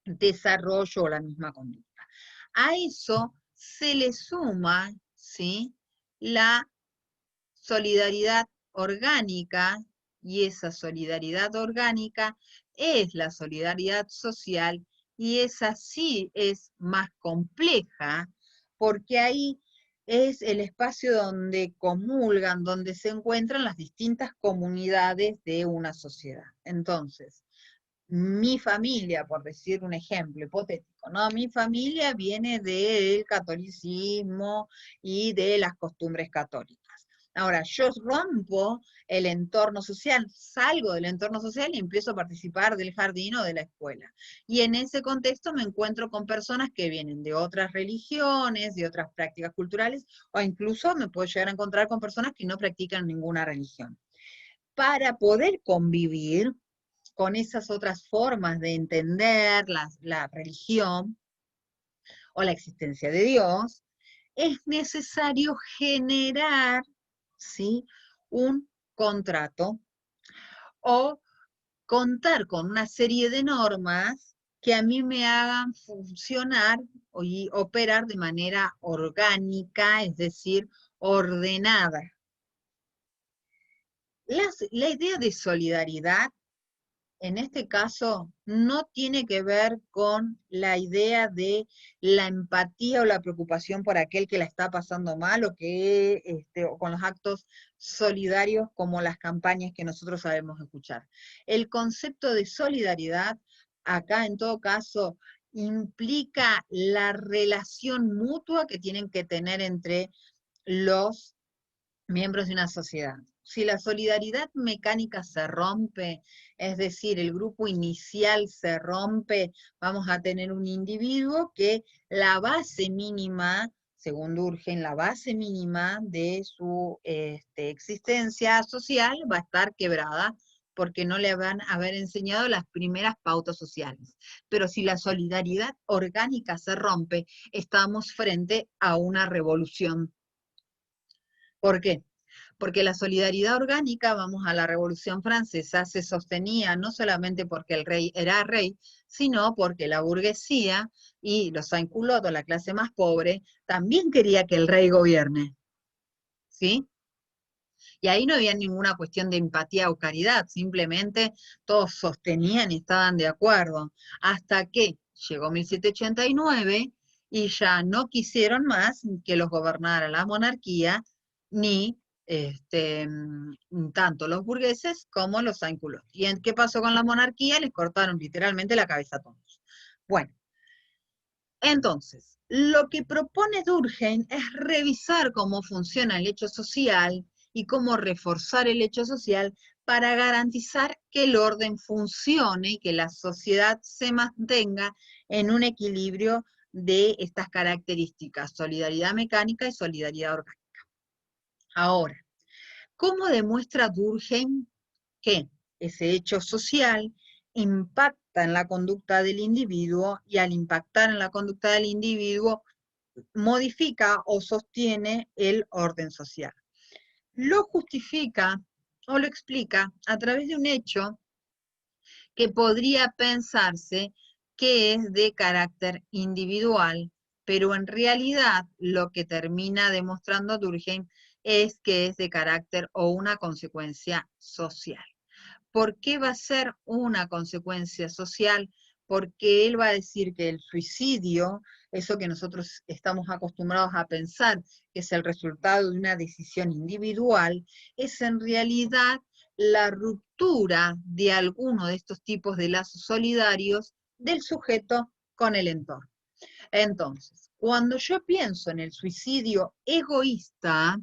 A: desarrollo o la misma conducta. A eso se le suma, ¿sí?, la solidaridad orgánica, y esa solidaridad orgánica es la solidaridad social, y esa sí es más compleja, porque ahí es el espacio donde comulgan, donde se encuentran las distintas comunidades de una sociedad. Entonces, mi familia, por decir un ejemplo hipotético, ¿no? Mi familia viene del catolicismo y de las costumbres católicas. Ahora, yo rompo el entorno social, salgo del entorno social y empiezo a participar del jardín o de la escuela. Y en ese contexto me encuentro con personas que vienen de otras religiones, de otras prácticas culturales, o incluso me puedo llegar a encontrar con personas que no practican ninguna religión. Para poder convivir con esas otras formas de entender la religión o la existencia de Dios, es necesario generar, ¿sí?, un contrato o contar con una serie de normas que a mí me hagan funcionar y operar de manera orgánica, es decir, ordenada. La idea de solidaridad en este caso no tiene que ver con la idea de la empatía o la preocupación por aquel que la está pasando mal, o con los actos solidarios como las campañas que nosotros sabemos escuchar. El concepto de solidaridad, acá en todo caso, implica la relación mutua que tienen que tener entre los miembros de una sociedad. Si la solidaridad mecánica se rompe, es decir, el grupo inicial se rompe, vamos a tener un individuo que la base mínima, según Durkheim, la base mínima de su existencia social va a estar quebrada, porque no le van a haber enseñado las primeras pautas sociales. Pero si la solidaridad orgánica se rompe, estamos frente a una revolución. ¿Por qué? Porque la solidaridad orgánica, vamos a la Revolución Francesa, se sostenía no solamente porque el rey era rey, sino porque la burguesía y los sans-culottes, la clase más pobre, también quería que el rey gobierne. ¿Sí? Y ahí no había ninguna cuestión de empatía o caridad, simplemente todos sostenían y estaban de acuerdo, hasta que llegó 1789 y ya no quisieron más que los gobernara la monarquía, ni tanto los burgueses como los sans-culottes. ¿Y qué pasó con la monarquía? Les cortaron literalmente la cabeza a todos. Bueno, entonces, lo que propone Durkheim es revisar cómo funciona el hecho social y cómo reforzar el hecho social para garantizar que el orden funcione y que la sociedad se mantenga en un equilibrio de estas características, solidaridad mecánica y solidaridad orgánica. Ahora, ¿cómo demuestra Durkheim que ese hecho social impacta en la conducta del individuo y al impactar en la conducta del individuo modifica o sostiene el orden social? Lo justifica o lo explica a través de un hecho que podría pensarse que es de carácter individual, pero en realidad lo que termina demostrando Durkheim es que es de carácter o una consecuencia social. ¿Por qué va a ser una consecuencia social? Porque él va a decir que el suicidio, eso que nosotros estamos acostumbrados a pensar que es el resultado de una decisión individual, es en realidad la ruptura de alguno de estos tipos de lazos solidarios del sujeto con el entorno. Entonces, cuando yo pienso en el suicidio egoísta,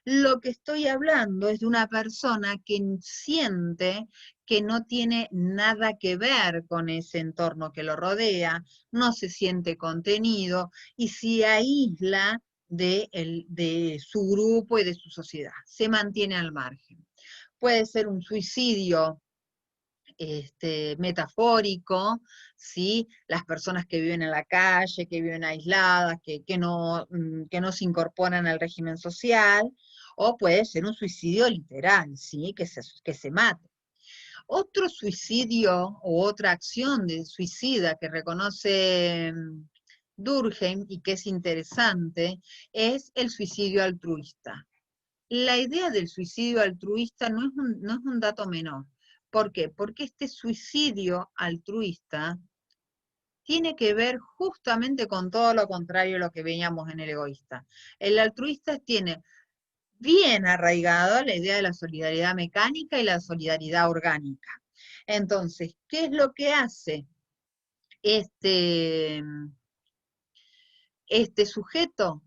A: lo que estoy hablando es de una persona que siente que no tiene nada que ver con ese entorno que lo rodea, no se siente contenido y se aísla de su grupo y de su sociedad, se mantiene al margen. Puede ser un suicidio metafórico, ¿sí? Las personas que viven en la calle, que viven aisladas, que no se incorporan al régimen social, o puede ser un suicidio literal, ¿sí? Que se mate. Otro suicidio o otra acción de suicida que reconoce Durkheim y que es interesante es el suicidio altruista. La idea del suicidio altruista no es un dato menor. ¿Por qué? Porque este suicidio altruista tiene que ver justamente con todo lo contrario a lo que veíamos en el egoísta. El altruista tiene bien arraigado la idea de la solidaridad mecánica y la solidaridad orgánica. Entonces, ¿qué es lo que hace este sujeto?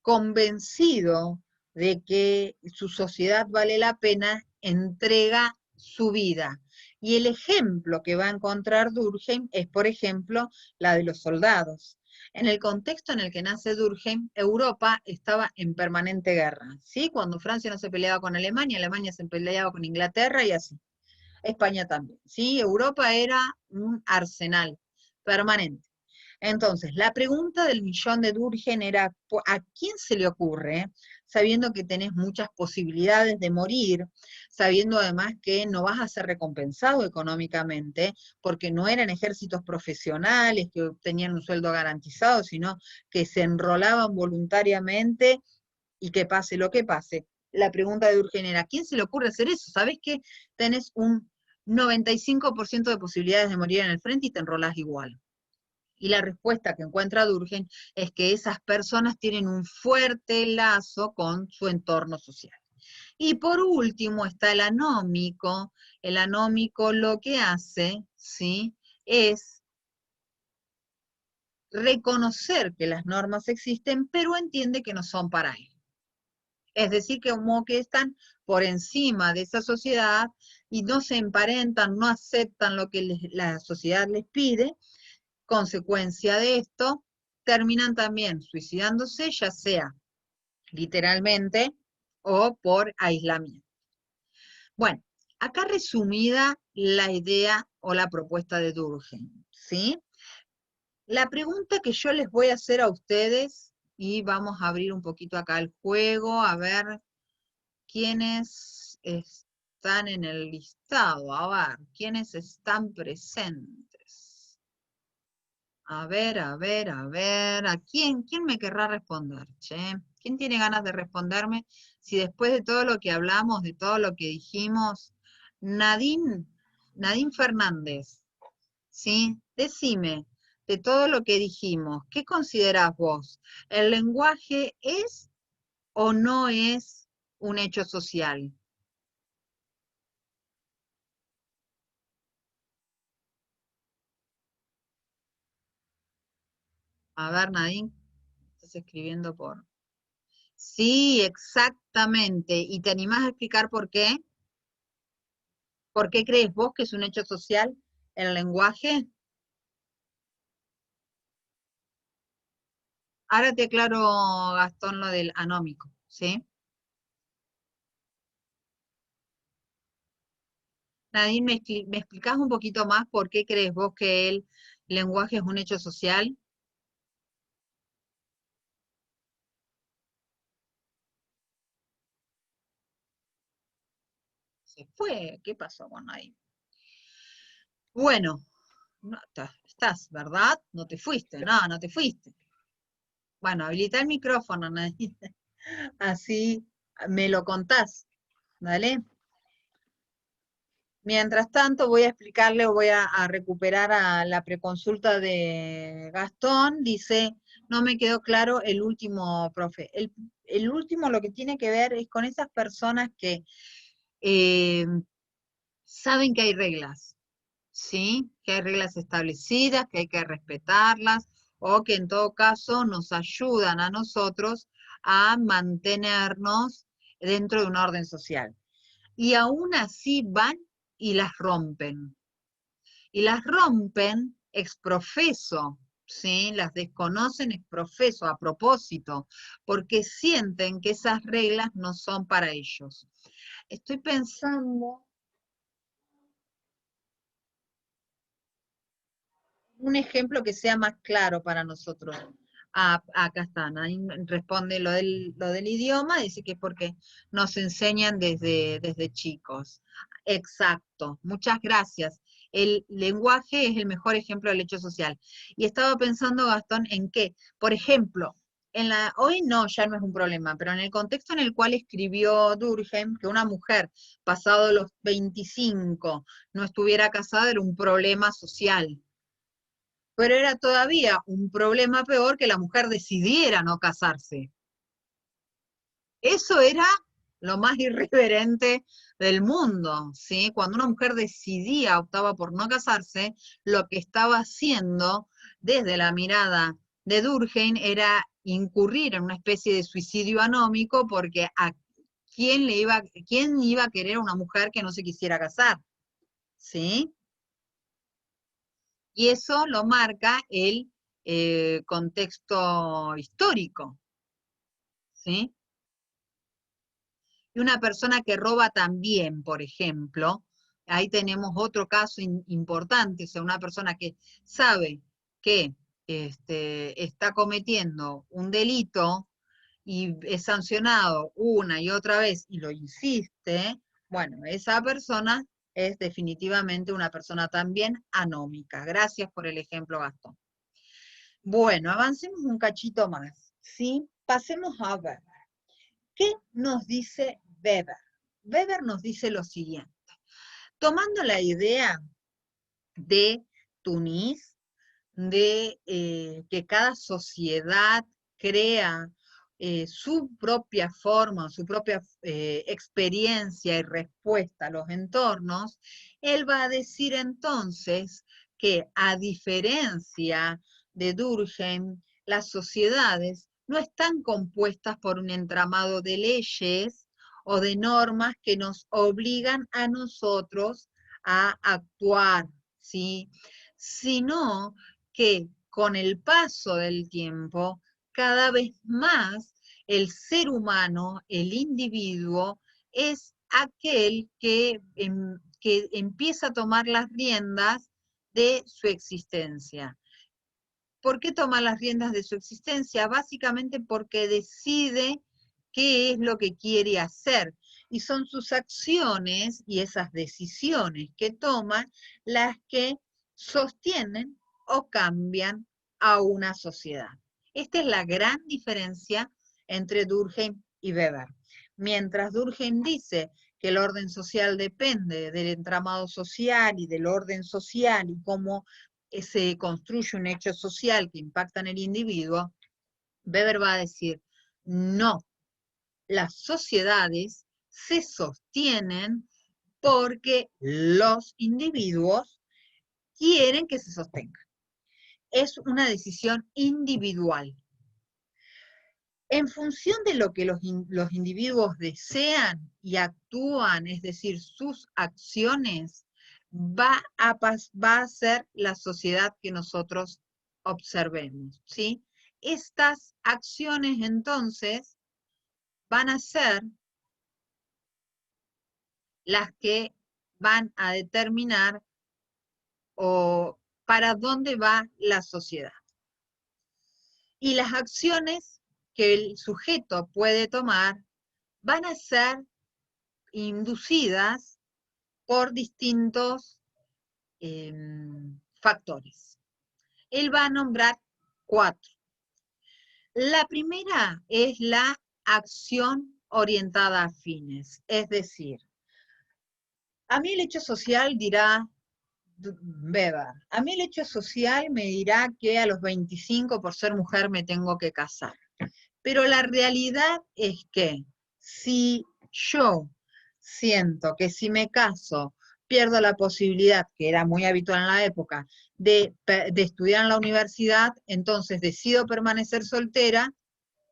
A: Convencido de que su sociedad vale la pena, entrega su vida. Y el ejemplo que va a encontrar Durkheim es, por ejemplo, la de los soldados. En el contexto en el que nace Durkheim, Europa estaba en permanente guerra, ¿sí? Cuando Francia no se peleaba con Alemania, Alemania se peleaba con Inglaterra y así. España también, ¿sí? Europa era un arsenal permanente. Entonces, la pregunta del millón de Durkheim era, ¿a quién se le ocurre, sabiendo que tenés muchas posibilidades de morir, sabiendo además que no vas a ser recompensado económicamente, porque no eran ejércitos profesionales que tenían un sueldo garantizado, sino que se enrolaban voluntariamente y que pase lo que pase? La pregunta de Durkheim era, ¿a quién se le ocurre hacer eso? ¿Sabés que tenés un 95% de posibilidades de morir en el frente y te enrolás igual? Y la respuesta que encuentra Durkheim es que esas personas tienen un fuerte lazo con su entorno social. Y por último está el anómico. El anómico lo que hace, ¿sí?, es reconocer que las normas existen, pero entiende que no son para él. Es decir, que como que están por encima de esa sociedad y no se emparentan, no aceptan lo que la sociedad les pide. Consecuencia de esto, terminan también suicidándose, ya sea literalmente o por aislamiento. Bueno, acá resumida la idea o la propuesta de Durkheim, ¿sí? La pregunta que yo les voy a hacer a ustedes, y vamos a abrir un poquito acá el juego, a ver quiénes están en el listado, a ver, quiénes están presentes. A ver, ¿a quién me querrá responder, che? ¿Quién tiene ganas de responderme? Si después de todo lo que hablamos, de todo lo que dijimos, Nadine Fernández, ¿sí? Decime, de todo lo que dijimos, ¿qué considerás vos? ¿El lenguaje es o no es un hecho social? A ver, Nadine, estás escribiendo por... Sí, exactamente. ¿Y te animás a explicar por qué? ¿Por qué crees vos que es un hecho social el lenguaje? Ahora te aclaro, Gastón, lo del anómico, ¿sí? Nadine, ¿me explicás un poquito más por qué crees vos que el lenguaje es un hecho social? Se fue, ¿qué pasó con Nadine? Bueno, no, estás, ¿verdad? No te fuiste, no te fuiste. Bueno, habilita el micrófono, Nadine. Así me lo contás, ¿vale? Mientras tanto voy a explicarle o voy a recuperar a la preconsulta de Gastón. Dice, no me quedó claro el último, profe. El último lo que tiene que ver es con esas personas que saben que hay reglas, ¿sí? Que hay reglas establecidas, que hay que respetarlas, o que en todo caso nos ayudan a nosotros a mantenernos dentro de un orden social. Y aún así van y las rompen. Y las rompen exprofeso, ¿sí? Las desconocen exprofeso, a propósito, porque sienten que esas reglas no son para ellos. Estoy pensando un ejemplo que sea más claro para nosotros. Acá están, ahí responde lo del idioma, dice que es porque nos enseñan desde chicos. Exacto, muchas gracias. El lenguaje es el mejor ejemplo del hecho social. Y estaba pensando, Gastón, en que, por ejemplo, hoy no, ya no es un problema, pero en el contexto en el cual escribió Durkheim, que una mujer pasado los 25 no estuviera casada era un problema social. Pero era todavía un problema peor que la mujer decidiera no casarse. Eso era lo más irreverente del mundo, ¿sí? Cuando una mujer decidía, optaba por no casarse, lo que estaba haciendo desde la mirada de Durkheim era incurrir en una especie de suicidio anómico, porque quién iba a querer a una mujer que no se quisiera casar, ¿sí? Y eso lo marca el contexto histórico, ¿sí? Y una persona que roba también, por ejemplo, ahí tenemos otro caso importante, o sea, una persona que sabe que está cometiendo un delito y es sancionado una y otra vez y lo insiste, bueno, esa persona es definitivamente una persona también anómica. Gracias por el ejemplo, Gastón. Bueno, avancemos un cachito más, ¿sí? Pasemos a Weber. ¿Qué nos dice Weber? Weber nos dice lo siguiente. Tomando la idea de Tunis, de que cada sociedad crea su propia forma, su propia experiencia y respuesta a los entornos, él va a decir entonces que a diferencia de Durkheim, las sociedades no están compuestas por un entramado de leyes o de normas que nos obligan a nosotros a actuar, ¿sí? Sino que con el paso del tiempo, cada vez más el ser humano, el individuo, es aquel que empieza a tomar las riendas de su existencia. ¿Por qué toma las riendas de su existencia? Básicamente porque decide qué es lo que quiere hacer. Y son sus acciones y esas decisiones que toma las que sostienen o cambian a una sociedad. Esta es la gran diferencia entre Durkheim y Weber. Mientras Durkheim dice que el orden social depende del entramado social y del orden social y cómo se construye un hecho social que impacta en el individuo, Weber va a decir, no, las sociedades se sostienen porque los individuos quieren que se sostengan. Es una decisión individual. En función de lo que los individuos desean y actúan, es decir, sus acciones, va a ser la sociedad que nosotros observemos, ¿sí? Estas acciones, entonces, van a ser las que van a determinar o para dónde va la sociedad. Y las acciones que el sujeto puede tomar van a ser inducidas por distintos factores. Él va a nombrar 4. La primera es la acción orientada a fines, es decir, a mí el hecho social dirá Weber, a mí el hecho social me dirá que a los 25 por ser mujer me tengo que casar. Pero la realidad es que si yo siento que si me caso pierdo la posibilidad, que era muy habitual en la época, de estudiar en la universidad, entonces decido permanecer soltera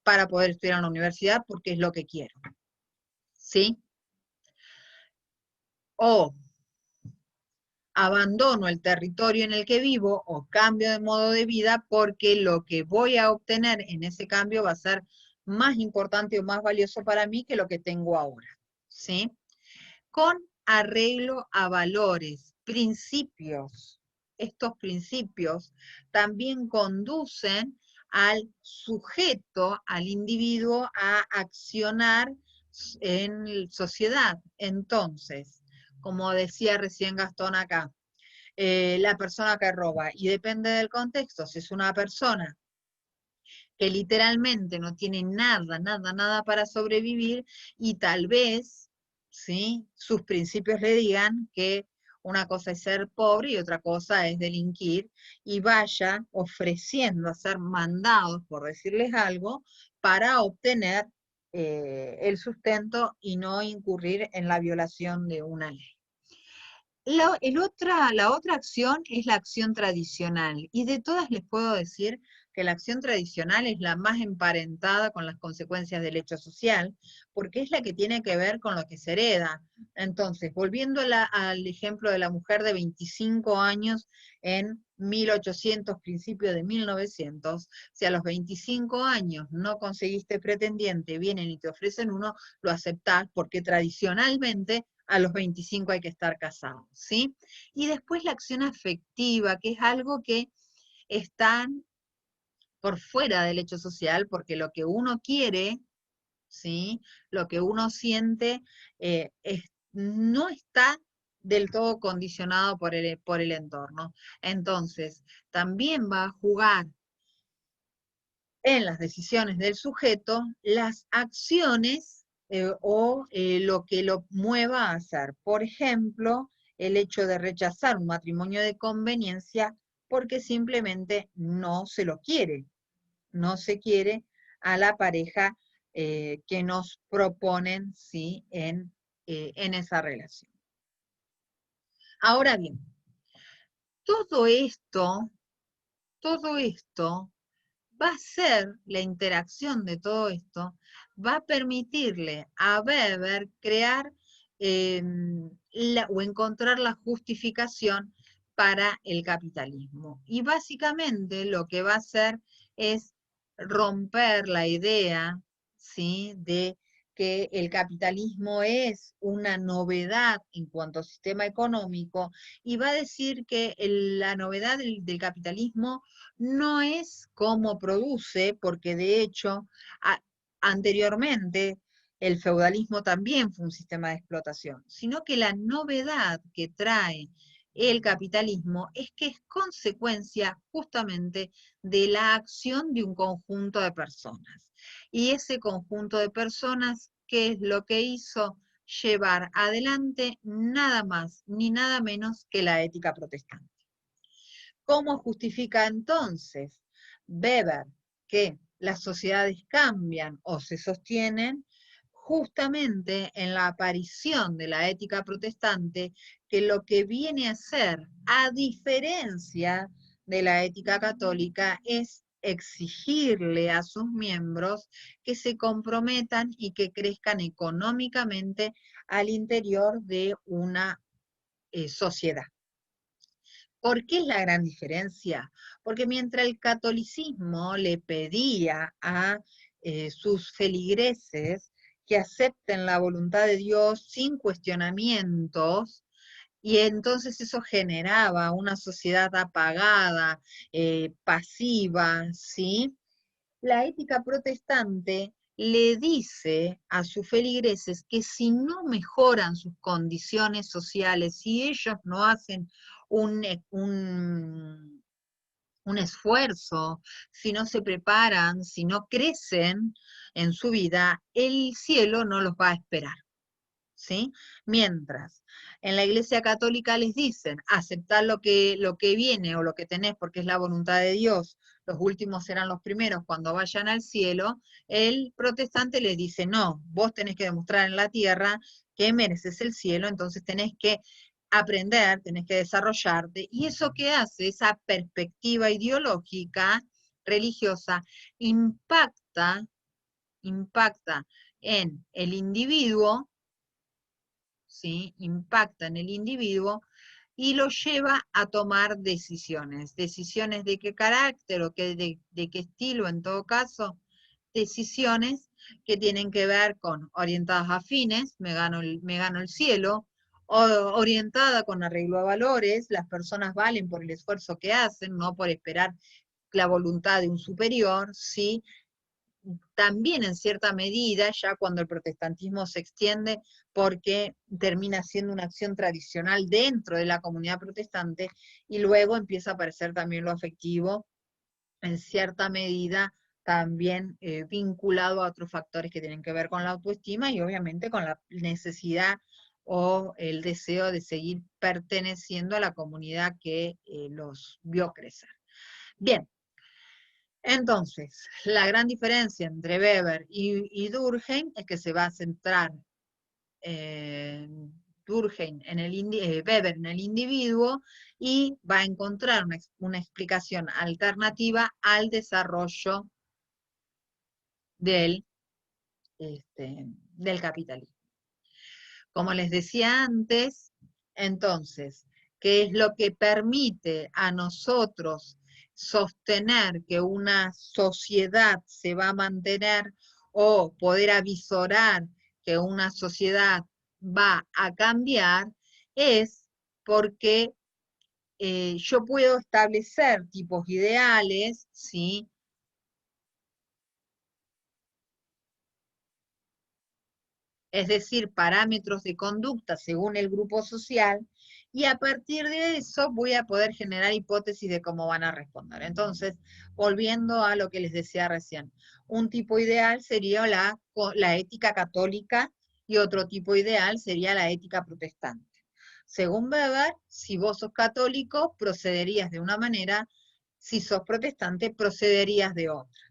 A: para poder estudiar en la universidad porque es lo que quiero. ¿Sí? O abandono el territorio en el que vivo o cambio de modo de vida porque lo que voy a obtener en ese cambio va a ser más importante o más valioso para mí que lo que tengo ahora. ¿Sí? Con arreglo a valores, principios. Estos principios también conducen al sujeto, al individuo, a accionar en sociedad. Entonces, como decía recién Gastón acá, la persona que roba, y depende del contexto, si es una persona que literalmente no tiene nada, nada, nada para sobrevivir, y tal vez, ¿sí?, sus principios le digan que una cosa es ser pobre y otra cosa es delinquir, y vaya ofreciendo a ser mandados, por decirles algo, para obtener el sustento y no incurrir en la violación de una ley. La otra acción es la acción tradicional, y de todas les puedo decir que la acción tradicional es la más emparentada con las consecuencias del hecho social, porque es la que tiene que ver con lo que se hereda. Entonces, volviendo al ejemplo de la mujer de 25 años en 1800, principio de 1900, si a los 25 años no conseguiste pretendiente, vienen y te ofrecen uno, lo aceptás porque tradicionalmente a los 25 hay que estar casado, ¿sí? Y después la acción afectiva, que es algo que está por fuera del hecho social, porque lo que uno quiere, ¿sí?, lo que uno siente, no está del todo condicionado por el entorno. Entonces, también va a jugar en las decisiones del sujeto las acciones lo que lo mueva a hacer. Por ejemplo, el hecho de rechazar un matrimonio de conveniencia porque simplemente no se lo quiere, no se quiere a la pareja que nos proponen, ¿sí?, en esa relación. Ahora bien, todo esto va a ser, la interacción de todo esto, va a permitirle a Weber crear o encontrar la justificación para el capitalismo. Y básicamente lo que va a hacer es romper la idea, ¿sí?, de que el capitalismo es una novedad en cuanto a sistema económico, y va a decir que la novedad del capitalismo no es cómo produce, porque de hecho anteriormente el feudalismo también fue un sistema de explotación, sino que la novedad que trae el capitalismo es que es consecuencia justamente de la acción de un conjunto de personas. Y ese conjunto de personas, ¿qué es lo que hizo? Llevar adelante nada más ni nada menos que la ética protestante. ¿Cómo justifica entonces Weber que las sociedades cambian o se sostienen? Justamente en la aparición de la ética protestante, que lo que viene a ser, a diferencia de la ética católica, es exigirle a sus miembros que se comprometan y que crezcan económicamente al interior de una sociedad. ¿Por qué es la gran diferencia? Porque mientras el catolicismo le pedía a sus feligreses que acepten la voluntad de Dios sin cuestionamientos, y entonces eso generaba una sociedad apagada, pasiva, ¿sí? La ética protestante le dice a sus feligreses que si no mejoran sus condiciones sociales, si ellos no hacen un esfuerzo, si no se preparan, si no crecen en su vida, el cielo no los va a esperar. ¿sí? Mientras en la Iglesia Católica les dicen, aceptar lo que viene o lo que tenés porque es la voluntad de Dios, los últimos serán los primeros cuando vayan al cielo, el protestante les dice, no, vos tenés que demostrar en la tierra que mereces el cielo, entonces tenés que aprender, tenés que desarrollarte, y eso que hace, esa perspectiva ideológica, religiosa, impacta en el individuo, ¿sí? Impacta en el individuo y lo lleva a tomar decisiones. ¿Decisiones de qué carácter o de qué estilo en todo caso? Decisiones que tienen que ver con orientadas a fines, me gano el cielo, o orientada con arreglo a valores, las personas valen por el esfuerzo que hacen, no por esperar la voluntad de un superior, ¿sí? También en cierta medida, ya cuando el protestantismo se extiende, porque termina siendo una acción tradicional dentro de la comunidad protestante, y luego empieza a aparecer también lo afectivo, en cierta medida, también vinculado a otros factores que tienen que ver con la autoestima y obviamente con la necesidad o el deseo de seguir perteneciendo a la comunidad que los vio crecer. Bien. Entonces, la gran diferencia entre Weber y Durkheim es que se va a centrar Weber en el individuo y va a encontrar una explicación alternativa al desarrollo del capitalismo. Como les decía antes, entonces, ¿qué es lo que permite a nosotros sostener que una sociedad se va a mantener o poder avisorar que una sociedad va a cambiar? Es porque yo puedo establecer tipos ideales, ¿sí? Es decir, parámetros de conducta según el grupo social, y a partir de eso voy a poder generar hipótesis de cómo van a responder. Entonces, volviendo a lo que les decía recién, un tipo ideal sería la ética católica y otro tipo ideal sería la ética protestante. Según Weber, si vos sos católico, procederías de una manera, si sos protestante, procederías de otra.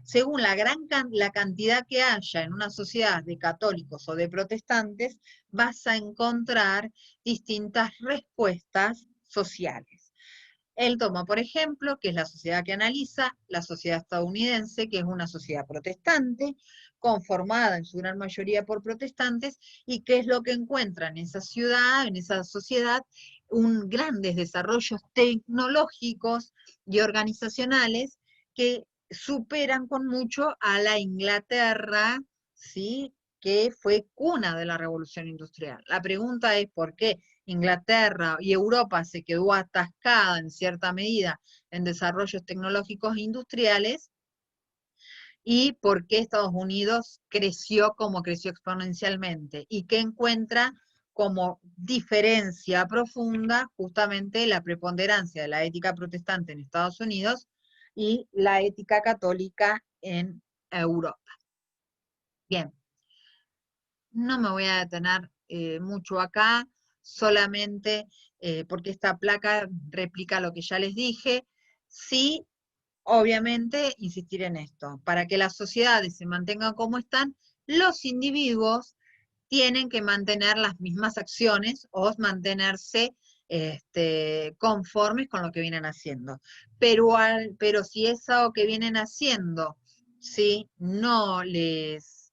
A: Según la cantidad que haya en una sociedad de católicos o de protestantes, vas a encontrar distintas respuestas sociales. Él toma, por ejemplo, que es la sociedad que analiza, la sociedad estadounidense, que es una sociedad protestante, conformada en su gran mayoría por protestantes, y qué es lo que encuentra en esa ciudad, en esa sociedad, grandes desarrollos tecnológicos y organizacionales que superan con mucho a la Inglaterra, ¿sí?, que fue cuna de la Revolución Industrial. La pregunta es por qué Inglaterra y Europa se quedó atascada en cierta medida en desarrollos tecnológicos e industriales, y por qué Estados Unidos creció como creció exponencialmente, y qué encuentra como diferencia profunda justamente la preponderancia de la ética protestante en Estados Unidos y la ética católica en Europa. Bien, no me voy a detener mucho acá, solamente porque esta placa replica lo que ya les dije. Sí, obviamente, insistir en esto, para que las sociedades se mantengan como están, los individuos tienen que mantener las mismas acciones o mantenerse conformes con lo que vienen haciendo. Pero si eso que vienen haciendo, ¿sí?, no les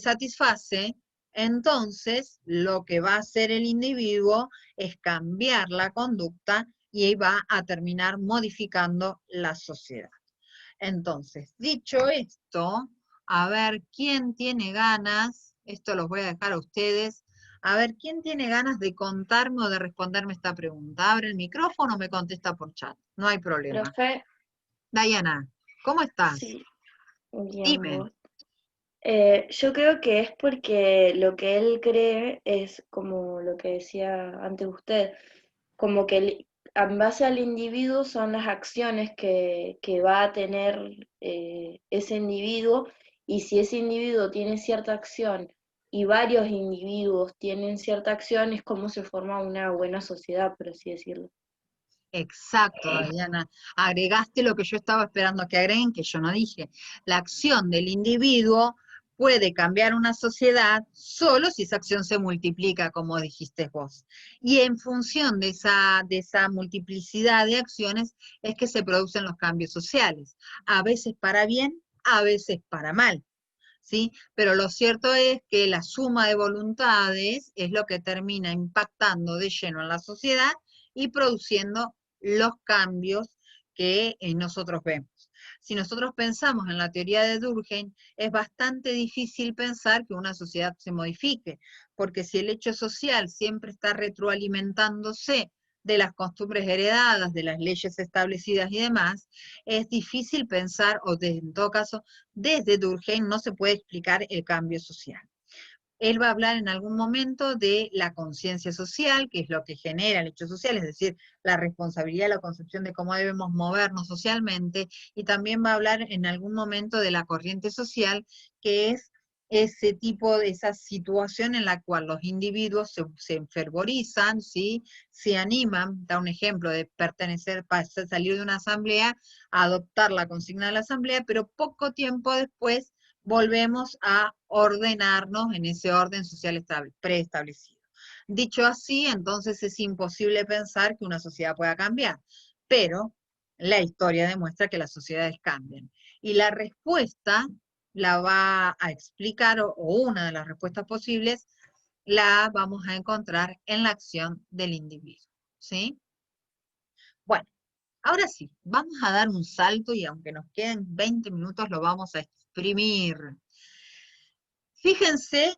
A: satisface, entonces lo que va a hacer el individuo es cambiar la conducta y va a terminar modificando la sociedad. Entonces, dicho esto, a ver quién tiene ganas, esto los voy a dejar a ustedes, a ver quién tiene ganas de contarme o de responderme esta pregunta. Abre el micrófono o me contesta por chat, no hay problema.
D: Profe,
A: Diana, ¿cómo estás?
D: sí, bien,
A: Dime.
D: vos. Yo creo que es porque lo que él cree es como lo que decía antes usted, como que en base al individuo son las acciones que va a tener ese individuo, y si ese individuo tiene cierta acción y varios individuos tienen cierta acción, es como se forma una buena sociedad, por así decirlo.
A: Exacto, Diana. Agregaste lo que yo estaba esperando que agreguen, que yo no dije. La acción del individuo puede cambiar una sociedad solo si esa acción se multiplica, como dijiste vos. Y en función de esa multiplicidad de acciones es que se producen los cambios sociales. A veces para bien, a veces para mal. ¿Sí? Pero lo cierto es que la suma de voluntades es lo que termina impactando de lleno en la sociedad y produciendo los cambios que nosotros vemos. Si nosotros pensamos en la teoría de Durkheim, es bastante difícil pensar que una sociedad se modifique, porque si el hecho social siempre está retroalimentándose de las costumbres heredadas, de las leyes establecidas y demás, es difícil pensar, o en todo caso, desde Durkheim no se puede explicar el cambio social. Él va a hablar en algún momento de la conciencia social, que es lo que genera el hecho social, es decir, la responsabilidad, la concepción de cómo debemos movernos socialmente, y también va a hablar en algún momento de la corriente social, que es ese tipo de esa situación en la cual los individuos se enfervorizan, ¿sí? Se animan, da un ejemplo de pertenecer, salir de una asamblea, a adoptar la consigna de la asamblea, pero poco tiempo después volvemos a ordenarnos en ese orden social preestablecido. Dicho así, entonces es imposible pensar que una sociedad pueda cambiar, pero la historia demuestra que las sociedades cambian. Y la respuesta la va a explicar, o una de las respuestas posibles, la vamos a encontrar en la acción del individuo, ¿sí? Bueno, ahora sí, vamos a dar un salto y aunque nos queden 20 minutos lo vamos a exprimir. Fíjense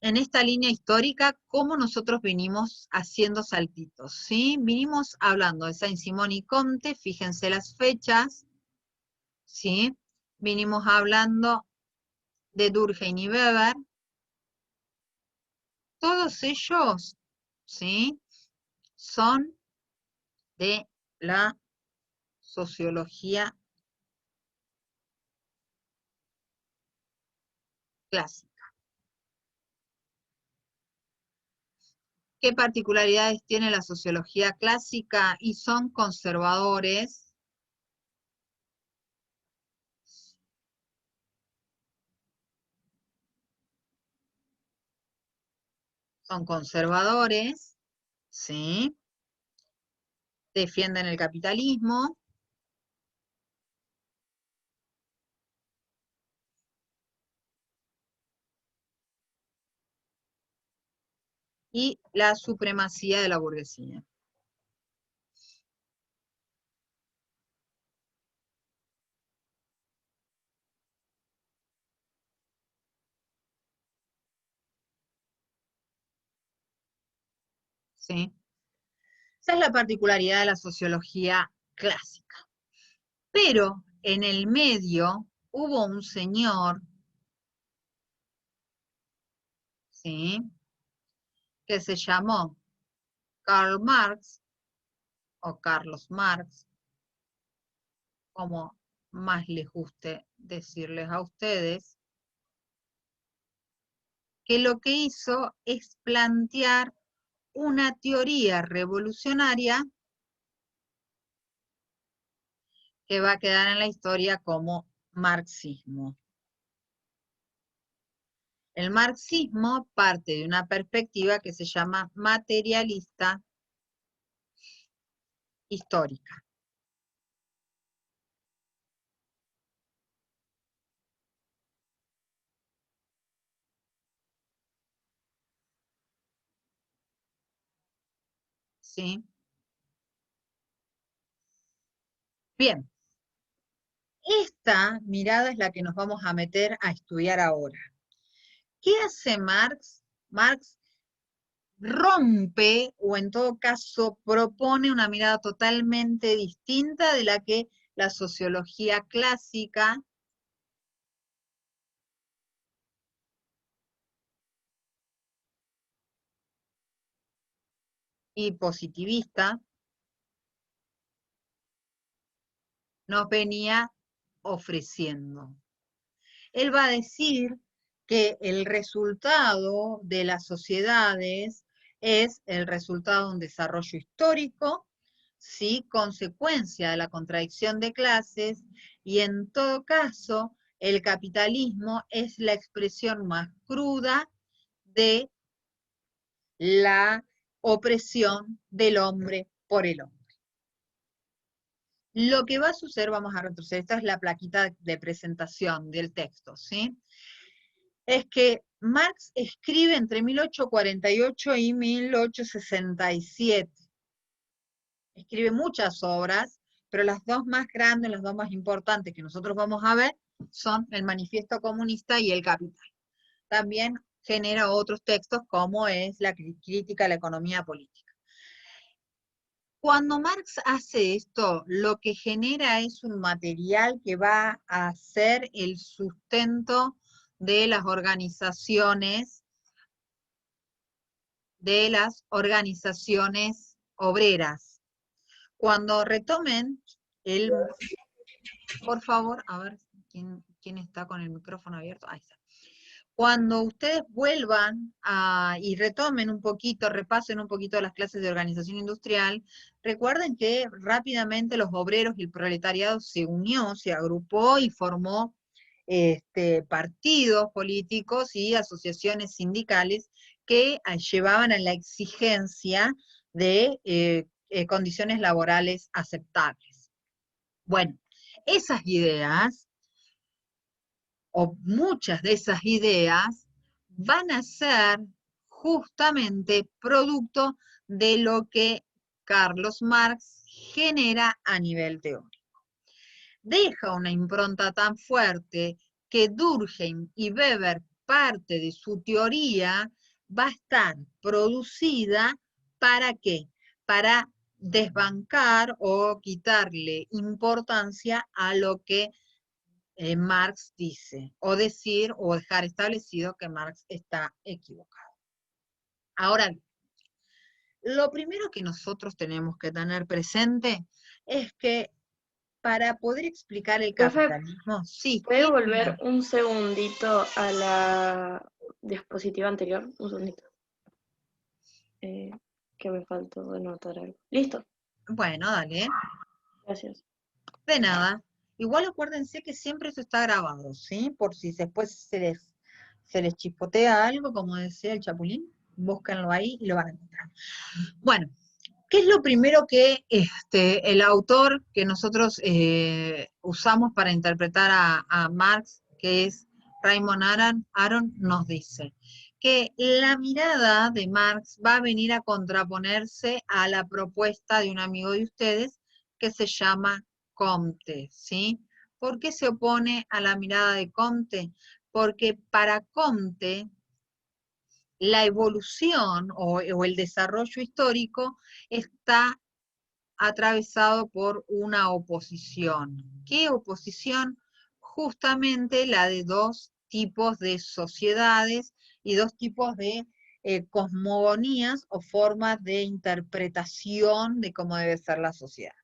A: en esta línea histórica cómo nosotros venimos haciendo saltitos, ¿sí? Vinimos hablando de Saint-Simon y Comte, fíjense las fechas, ¿sí? Vinimos hablando de Durkheim y Weber, todos ellos, ¿sí? Son de la sociología clásica. ¿Qué particularidades tiene la sociología clásica? Y son conservadores, ¿sí? Defienden el capitalismo, y la supremacía de la burguesía. ¿Sí? Esa es la particularidad de la sociología clásica. Pero en el medio hubo un señor, ¿sí? Que se llamó Karl Marx, o Carlos Marx, como más les guste decirles a ustedes, que lo que hizo es plantear una teoría revolucionaria que va a quedar en la historia como marxismo. El marxismo parte de una perspectiva que se llama materialista histórica. ¿Sí? Bien, esta mirada es la que nos vamos a meter a estudiar ahora. ¿Qué hace Marx? Marx rompe, o en todo caso propone una mirada totalmente distinta de la que la sociología clásica y positivista nos venía ofreciendo. Él va a decir que el resultado de las sociedades es el resultado de un desarrollo histórico, ¿sí? Consecuencia de la contradicción de clases, y en todo caso, el capitalismo es la expresión más cruda de la opresión del hombre por el hombre. Lo que va a suceder, vamos a retroceder, esta es la plaquita de presentación del texto, ¿sí? Es que Marx escribe entre 1848 y 1867. Escribe muchas obras, pero las dos más grandes, las dos más importantes que nosotros vamos a ver, son el Manifiesto Comunista y el Capital. También genera otros textos como es la crítica a la economía política. Cuando Marx hace esto, lo que genera es un material que va a ser el sustento de las organizaciones obreras. Cuando retomen por favor, a ver, ¿quién está con el micrófono abierto? Ahí está. Cuando ustedes vuelvan y retomen un poquito, repasen un poquito las clases de organización industrial, recuerden que rápidamente los obreros y el proletariado se unió, se agrupó y formó partidos políticos y asociaciones sindicales que llevaban a la exigencia de condiciones laborales aceptables. Bueno, esas ideas, o muchas de esas ideas, van a ser justamente producto de lo que Carlos Marx genera a nivel teórico. Deja una impronta tan fuerte que Durkheim y Weber, parte de su teoría, va a estar producida ¿para qué? Para desbancar o quitarle importancia a lo que Marx dice, o decir o dejar establecido que Marx está equivocado. Ahora, lo primero que nosotros tenemos que tener presente es que para poder explicar el
D: Profe,
A: capitalismo, sí.
D: ¿puede volver un segundito a la diapositiva anterior? Un segundito. Que me faltó de notar algo. ¿Listo?
A: Bueno, dale.
D: Gracias.
A: De nada. Igual acuérdense que siempre eso está grabado, ¿sí? Por si después se les chispotea algo, como decía el Chapulín, búsquenlo ahí y lo van a encontrar. Bueno, ¿qué es lo primero que el autor que nosotros usamos para interpretar a Marx, que es Raymond Aron, nos dice? Que la mirada de Marx va a venir a contraponerse a la propuesta de un amigo de ustedes que se llama Comte, ¿sí? ¿Por qué se opone a la mirada de Comte? Porque para Comte la evolución o el desarrollo histórico está atravesado por una oposición. ¿Qué oposición? Justamente la de dos tipos de sociedades y dos tipos de cosmogonías o formas de interpretación de cómo debe ser la sociedad.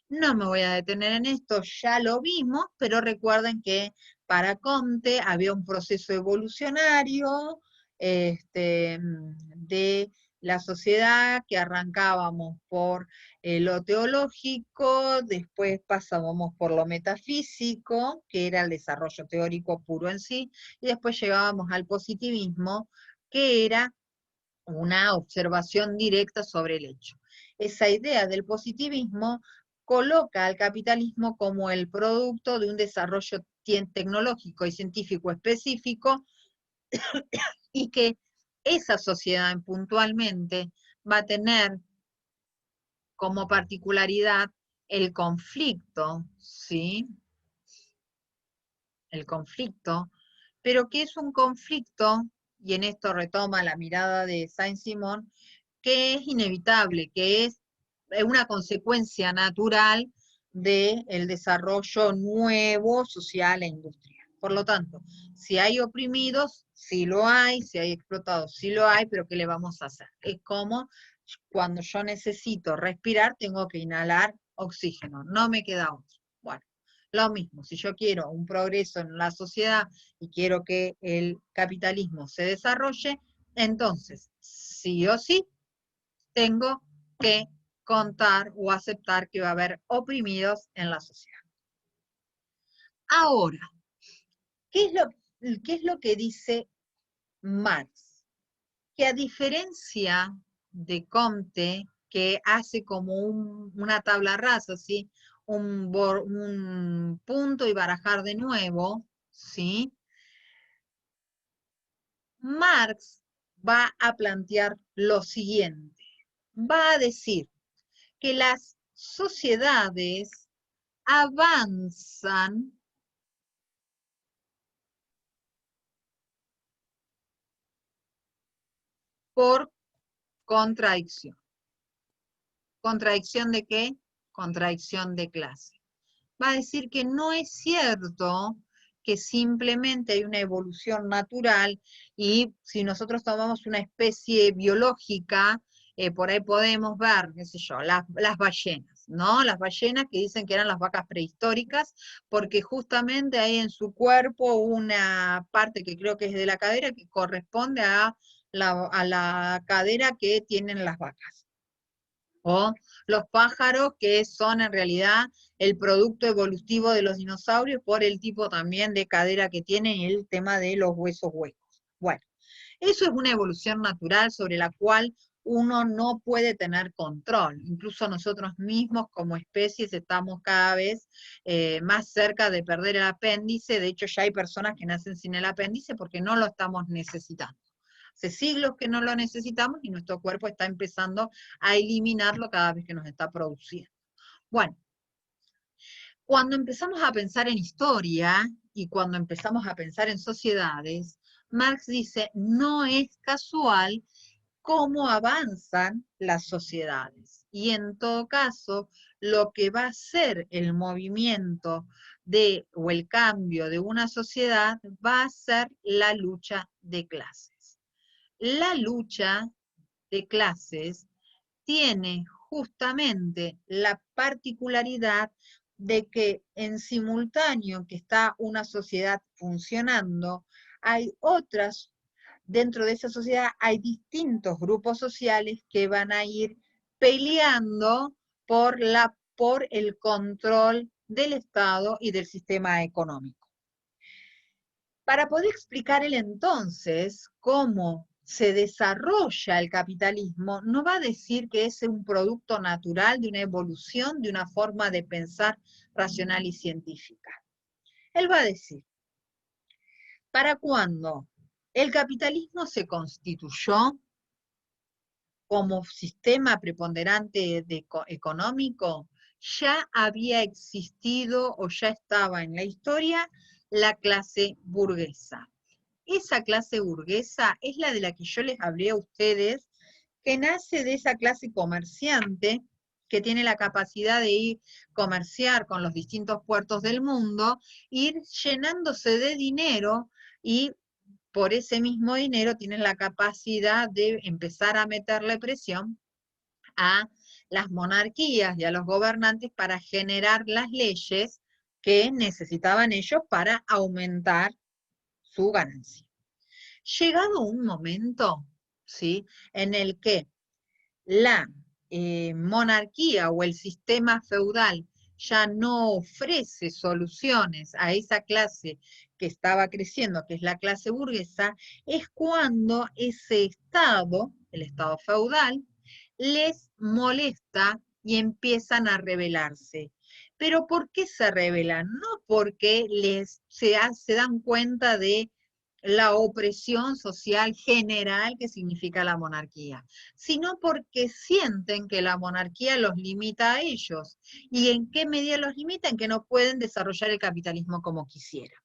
A: No me voy a detener en esto, ya lo vimos, pero recuerden que para Comte había un proceso evolucionario de la sociedad, que arrancábamos por lo teológico, después pasábamos por lo metafísico, que era el desarrollo teórico puro en sí, y después llegábamos al positivismo, que era una observación directa sobre el hecho. Esa idea del positivismo coloca al capitalismo como el producto de un desarrollo tecnológico y científico específico y que esa sociedad puntualmente va a tener como particularidad el conflicto, ¿sí? El conflicto, pero que es un conflicto, y en esto retoma la mirada de Saint-Simon, que es inevitable, que es una consecuencia natural del desarrollo nuevo social e industrial. Por lo tanto, si hay oprimidos, sí lo hay, si hay explotados, sí lo hay, pero ¿qué le vamos a hacer? Es como cuando yo necesito respirar, tengo que inhalar oxígeno, no me queda otro. Bueno, Lo mismo, si yo quiero un progreso en la sociedad y quiero que el capitalismo se desarrolle, entonces, sí o sí, tengo que contar o aceptar que va a haber oprimidos en la sociedad. Ahora, ¿qué es lo que dice Marx? Que a diferencia de Comte, que hace como una tabla rasa, ¿sí? Un punto y barajar de nuevo, ¿sí? Marx va a plantear lo siguiente. Va a decir que las sociedades avanzan por contradicción. ¿Contradicción de qué? Contradicción de clase. Va a decir que no es cierto que simplemente hay una evolución natural y si nosotros tomamos una especie biológica, por ahí podemos ver, qué sé yo, las ballenas, ¿no? Las ballenas que dicen que eran las vacas prehistóricas, porque justamente hay en su cuerpo una parte que creo que es de la cadera que corresponde a la cadera que tienen las vacas. O los pájaros que son en realidad el producto evolutivo de los dinosaurios por el tipo también de cadera que tienen y el tema de los huesos huecos. Bueno, eso es una evolución natural sobre la cual uno no puede tener control. Incluso nosotros mismos como especies estamos cada vez más cerca de perder el apéndice. De hecho, ya hay personas que nacen sin el apéndice porque no lo estamos necesitando. Hace siglos que no lo necesitamos y nuestro cuerpo está empezando a eliminarlo cada vez que nos está produciendo. Bueno, cuando empezamos a pensar en historia y cuando empezamos a pensar en sociedades, Marx dice, no es casual cómo avanzan las sociedades. Y en todo caso, lo que va a ser el movimiento o el cambio de una sociedad va a ser la lucha de clases. La lucha de clases tiene justamente la particularidad de que en simultáneo que está una sociedad funcionando, hay otras, dentro de esa sociedad hay distintos grupos sociales que van a ir peleando por el control del Estado y del sistema económico. Para poder explicar el entonces cómo se desarrolla el capitalismo, no va a decir que es un producto natural de una evolución, de una forma de pensar racional y científica. Él va a decir, para cuando el capitalismo se constituyó como sistema preponderante económico, ya había existido o ya estaba en la historia la clase burguesa. Esa clase burguesa es la de la que yo les hablé a ustedes, que nace de esa clase comerciante que tiene la capacidad de ir comerciar con los distintos puertos del mundo, ir llenándose de dinero y por ese mismo dinero tienen la capacidad de empezar a meterle presión a las monarquías y a los gobernantes para generar las leyes que necesitaban ellos para aumentar su ganancia. Llegado un momento, ¿sí?, en el que la monarquía o el sistema feudal ya no ofrece soluciones a esa clase que estaba creciendo, que es la clase burguesa, es cuando ese Estado, el Estado feudal, les molesta y empiezan a rebelarse. ¿Pero por qué se rebelan? No porque se dan cuenta de la opresión social general que significa la monarquía, sino porque sienten que la monarquía los limita a ellos. ¿Y en qué medida los limita? En que no pueden desarrollar el capitalismo como quisieran.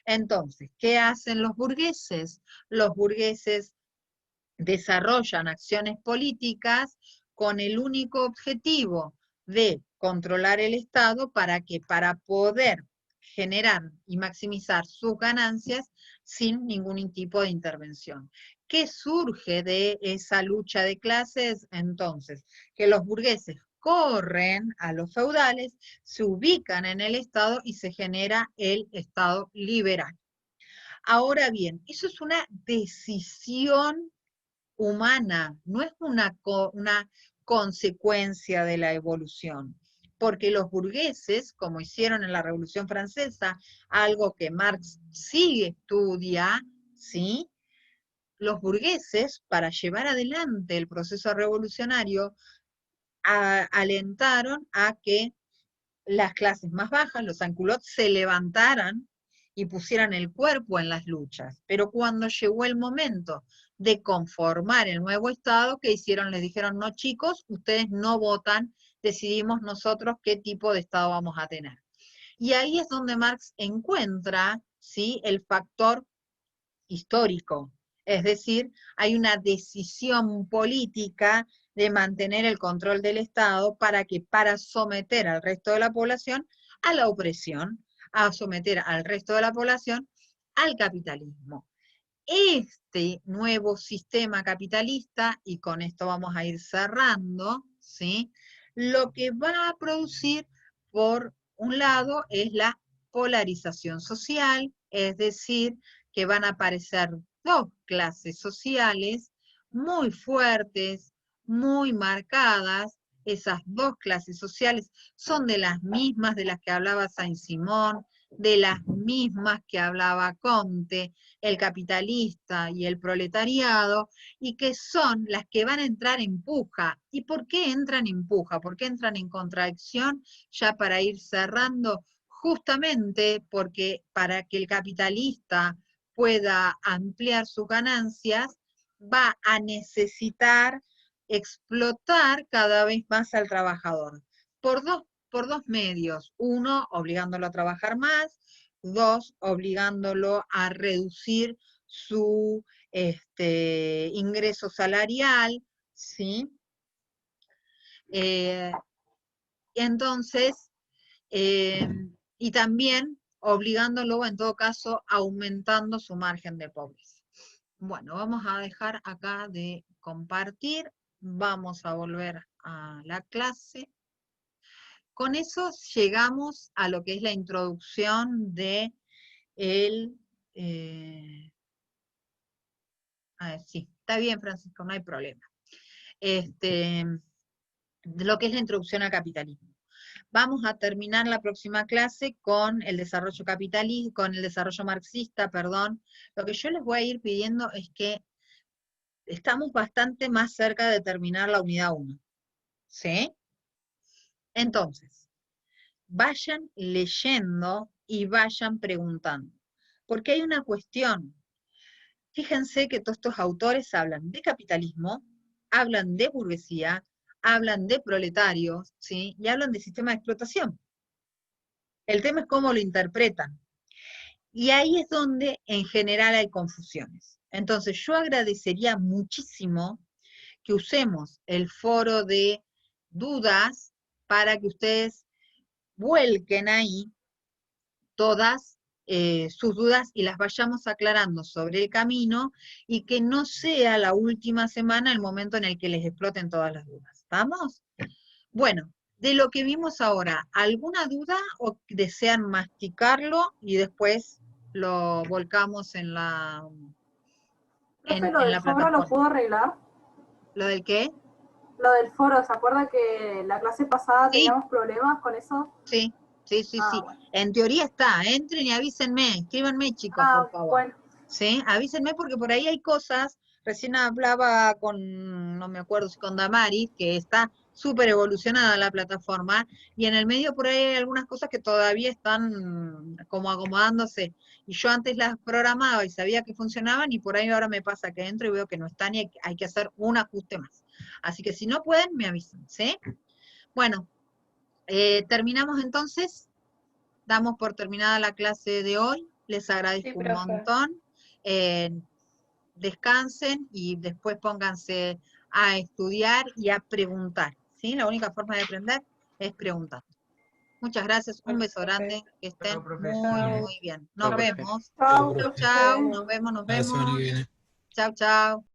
A: Entonces, ¿qué hacen los burgueses? Los burgueses desarrollan acciones políticas con el único objetivo de controlar el Estado para poder generar y maximizar sus ganancias sin ningún tipo de intervención. ¿Qué surge de esa lucha de clases entonces? Que los burgueses corren a los feudales, se ubican en el Estado y se genera el Estado liberal. Ahora bien, eso es una decisión humana, no es una consecuencia de la evolución, porque los burgueses, como hicieron en la Revolución Francesa, algo que Marx sí estudia, ¿sí? Los burgueses, para llevar adelante el proceso revolucionario, alentaron a que las clases más bajas, los sans-culottes, se levantaran y pusieran el cuerpo en las luchas. Pero cuando llegó el momento de conformar el nuevo Estado, ¿qué hicieron? Les dijeron, no chicos, ustedes no votan, decidimos nosotros qué tipo de Estado vamos a tener. Y ahí es donde Marx encuentra, ¿sí?, el factor histórico. Es decir, hay una decisión política de mantener el control del Estado para someter al resto de la población a la opresión, a someter al resto de la población al capitalismo. Este nuevo sistema capitalista, y con esto vamos a ir cerrando, ¿sí?, lo que va a producir, por un lado, es la polarización social, es decir, que van a aparecer dos clases sociales muy fuertes, muy marcadas. Esas dos clases sociales son de las mismas de las que hablaba Saint-Simon, de las mismas que hablaba Comte, el capitalista y el proletariado, y que son las que van a entrar en puja. ¿Y por qué entran en puja? ¿Por qué entran en contradicción? Ya para ir cerrando, justamente porque para que el capitalista pueda ampliar sus ganancias, va a necesitar explotar cada vez más al trabajador, por dos medios. Uno, obligándolo a trabajar más. Dos, obligándolo a reducir su ingreso salarial, ¿sí? Entonces, y también obligándolo, en todo caso, aumentando su margen de pobreza. Bueno, vamos a dejar acá de compartir, vamos a volver a la clase. Con eso llegamos a lo que es la introducción de sí, está bien, Francisco, no hay problema. De lo que es la introducción al capitalismo. Vamos a terminar la próxima clase con el desarrollo capitalista, con el desarrollo marxista, perdón. Lo que yo les voy a ir pidiendo es que estamos bastante más cerca de terminar la unidad 1. ¿Sí? Entonces, vayan leyendo y vayan preguntando. Porque hay una cuestión. Fíjense que todos estos autores hablan de capitalismo, hablan de burguesía, hablan de proletarios, ¿sí?, y hablan de sistema de explotación. El tema es cómo lo interpretan. Y ahí es donde en general hay confusiones. Entonces yo agradecería muchísimo que usemos el foro de dudas para que ustedes vuelquen ahí todas sus dudas y las vayamos aclarando sobre el camino, y que no sea la última semana el momento en el que les exploten todas las dudas. ¿Vamos? Bueno, de lo que vimos ahora, ¿alguna duda o desean masticarlo y después lo volcamos en la,
G: Profe, lo del foro lo pudo arreglar.
A: ¿Lo del qué?
G: Lo del foro, ¿se acuerda que la clase pasada
A: Sí.
G: teníamos problemas con eso?
A: Sí, sí, sí, sí.
G: Bueno.
A: En teoría está, entren y avísenme, escríbanme chicos, por favor.
G: Bueno.
A: Sí, avísenme porque por ahí hay cosas. Recién hablaba con, no me acuerdo si con Damaris, que está súper evolucionada la plataforma, y en el medio por ahí hay algunas cosas que todavía están como acomodándose. Y yo antes las programaba y sabía que funcionaban, y por ahí ahora me pasa que entro y veo que no están y hay que hacer un ajuste más. Así que si no pueden, me avisan, ¿sí? Bueno, terminamos entonces. Damos por terminada la clase de hoy. Les agradezco un montón. Descansen y después pónganse a estudiar y a preguntar, ¿sí? La única forma de aprender es preguntar. Muchas gracias, un beso grande, que estén muy bien. Nos vemos.
G: Chao,
A: Chau, chau, nos vemos. Chau, chau.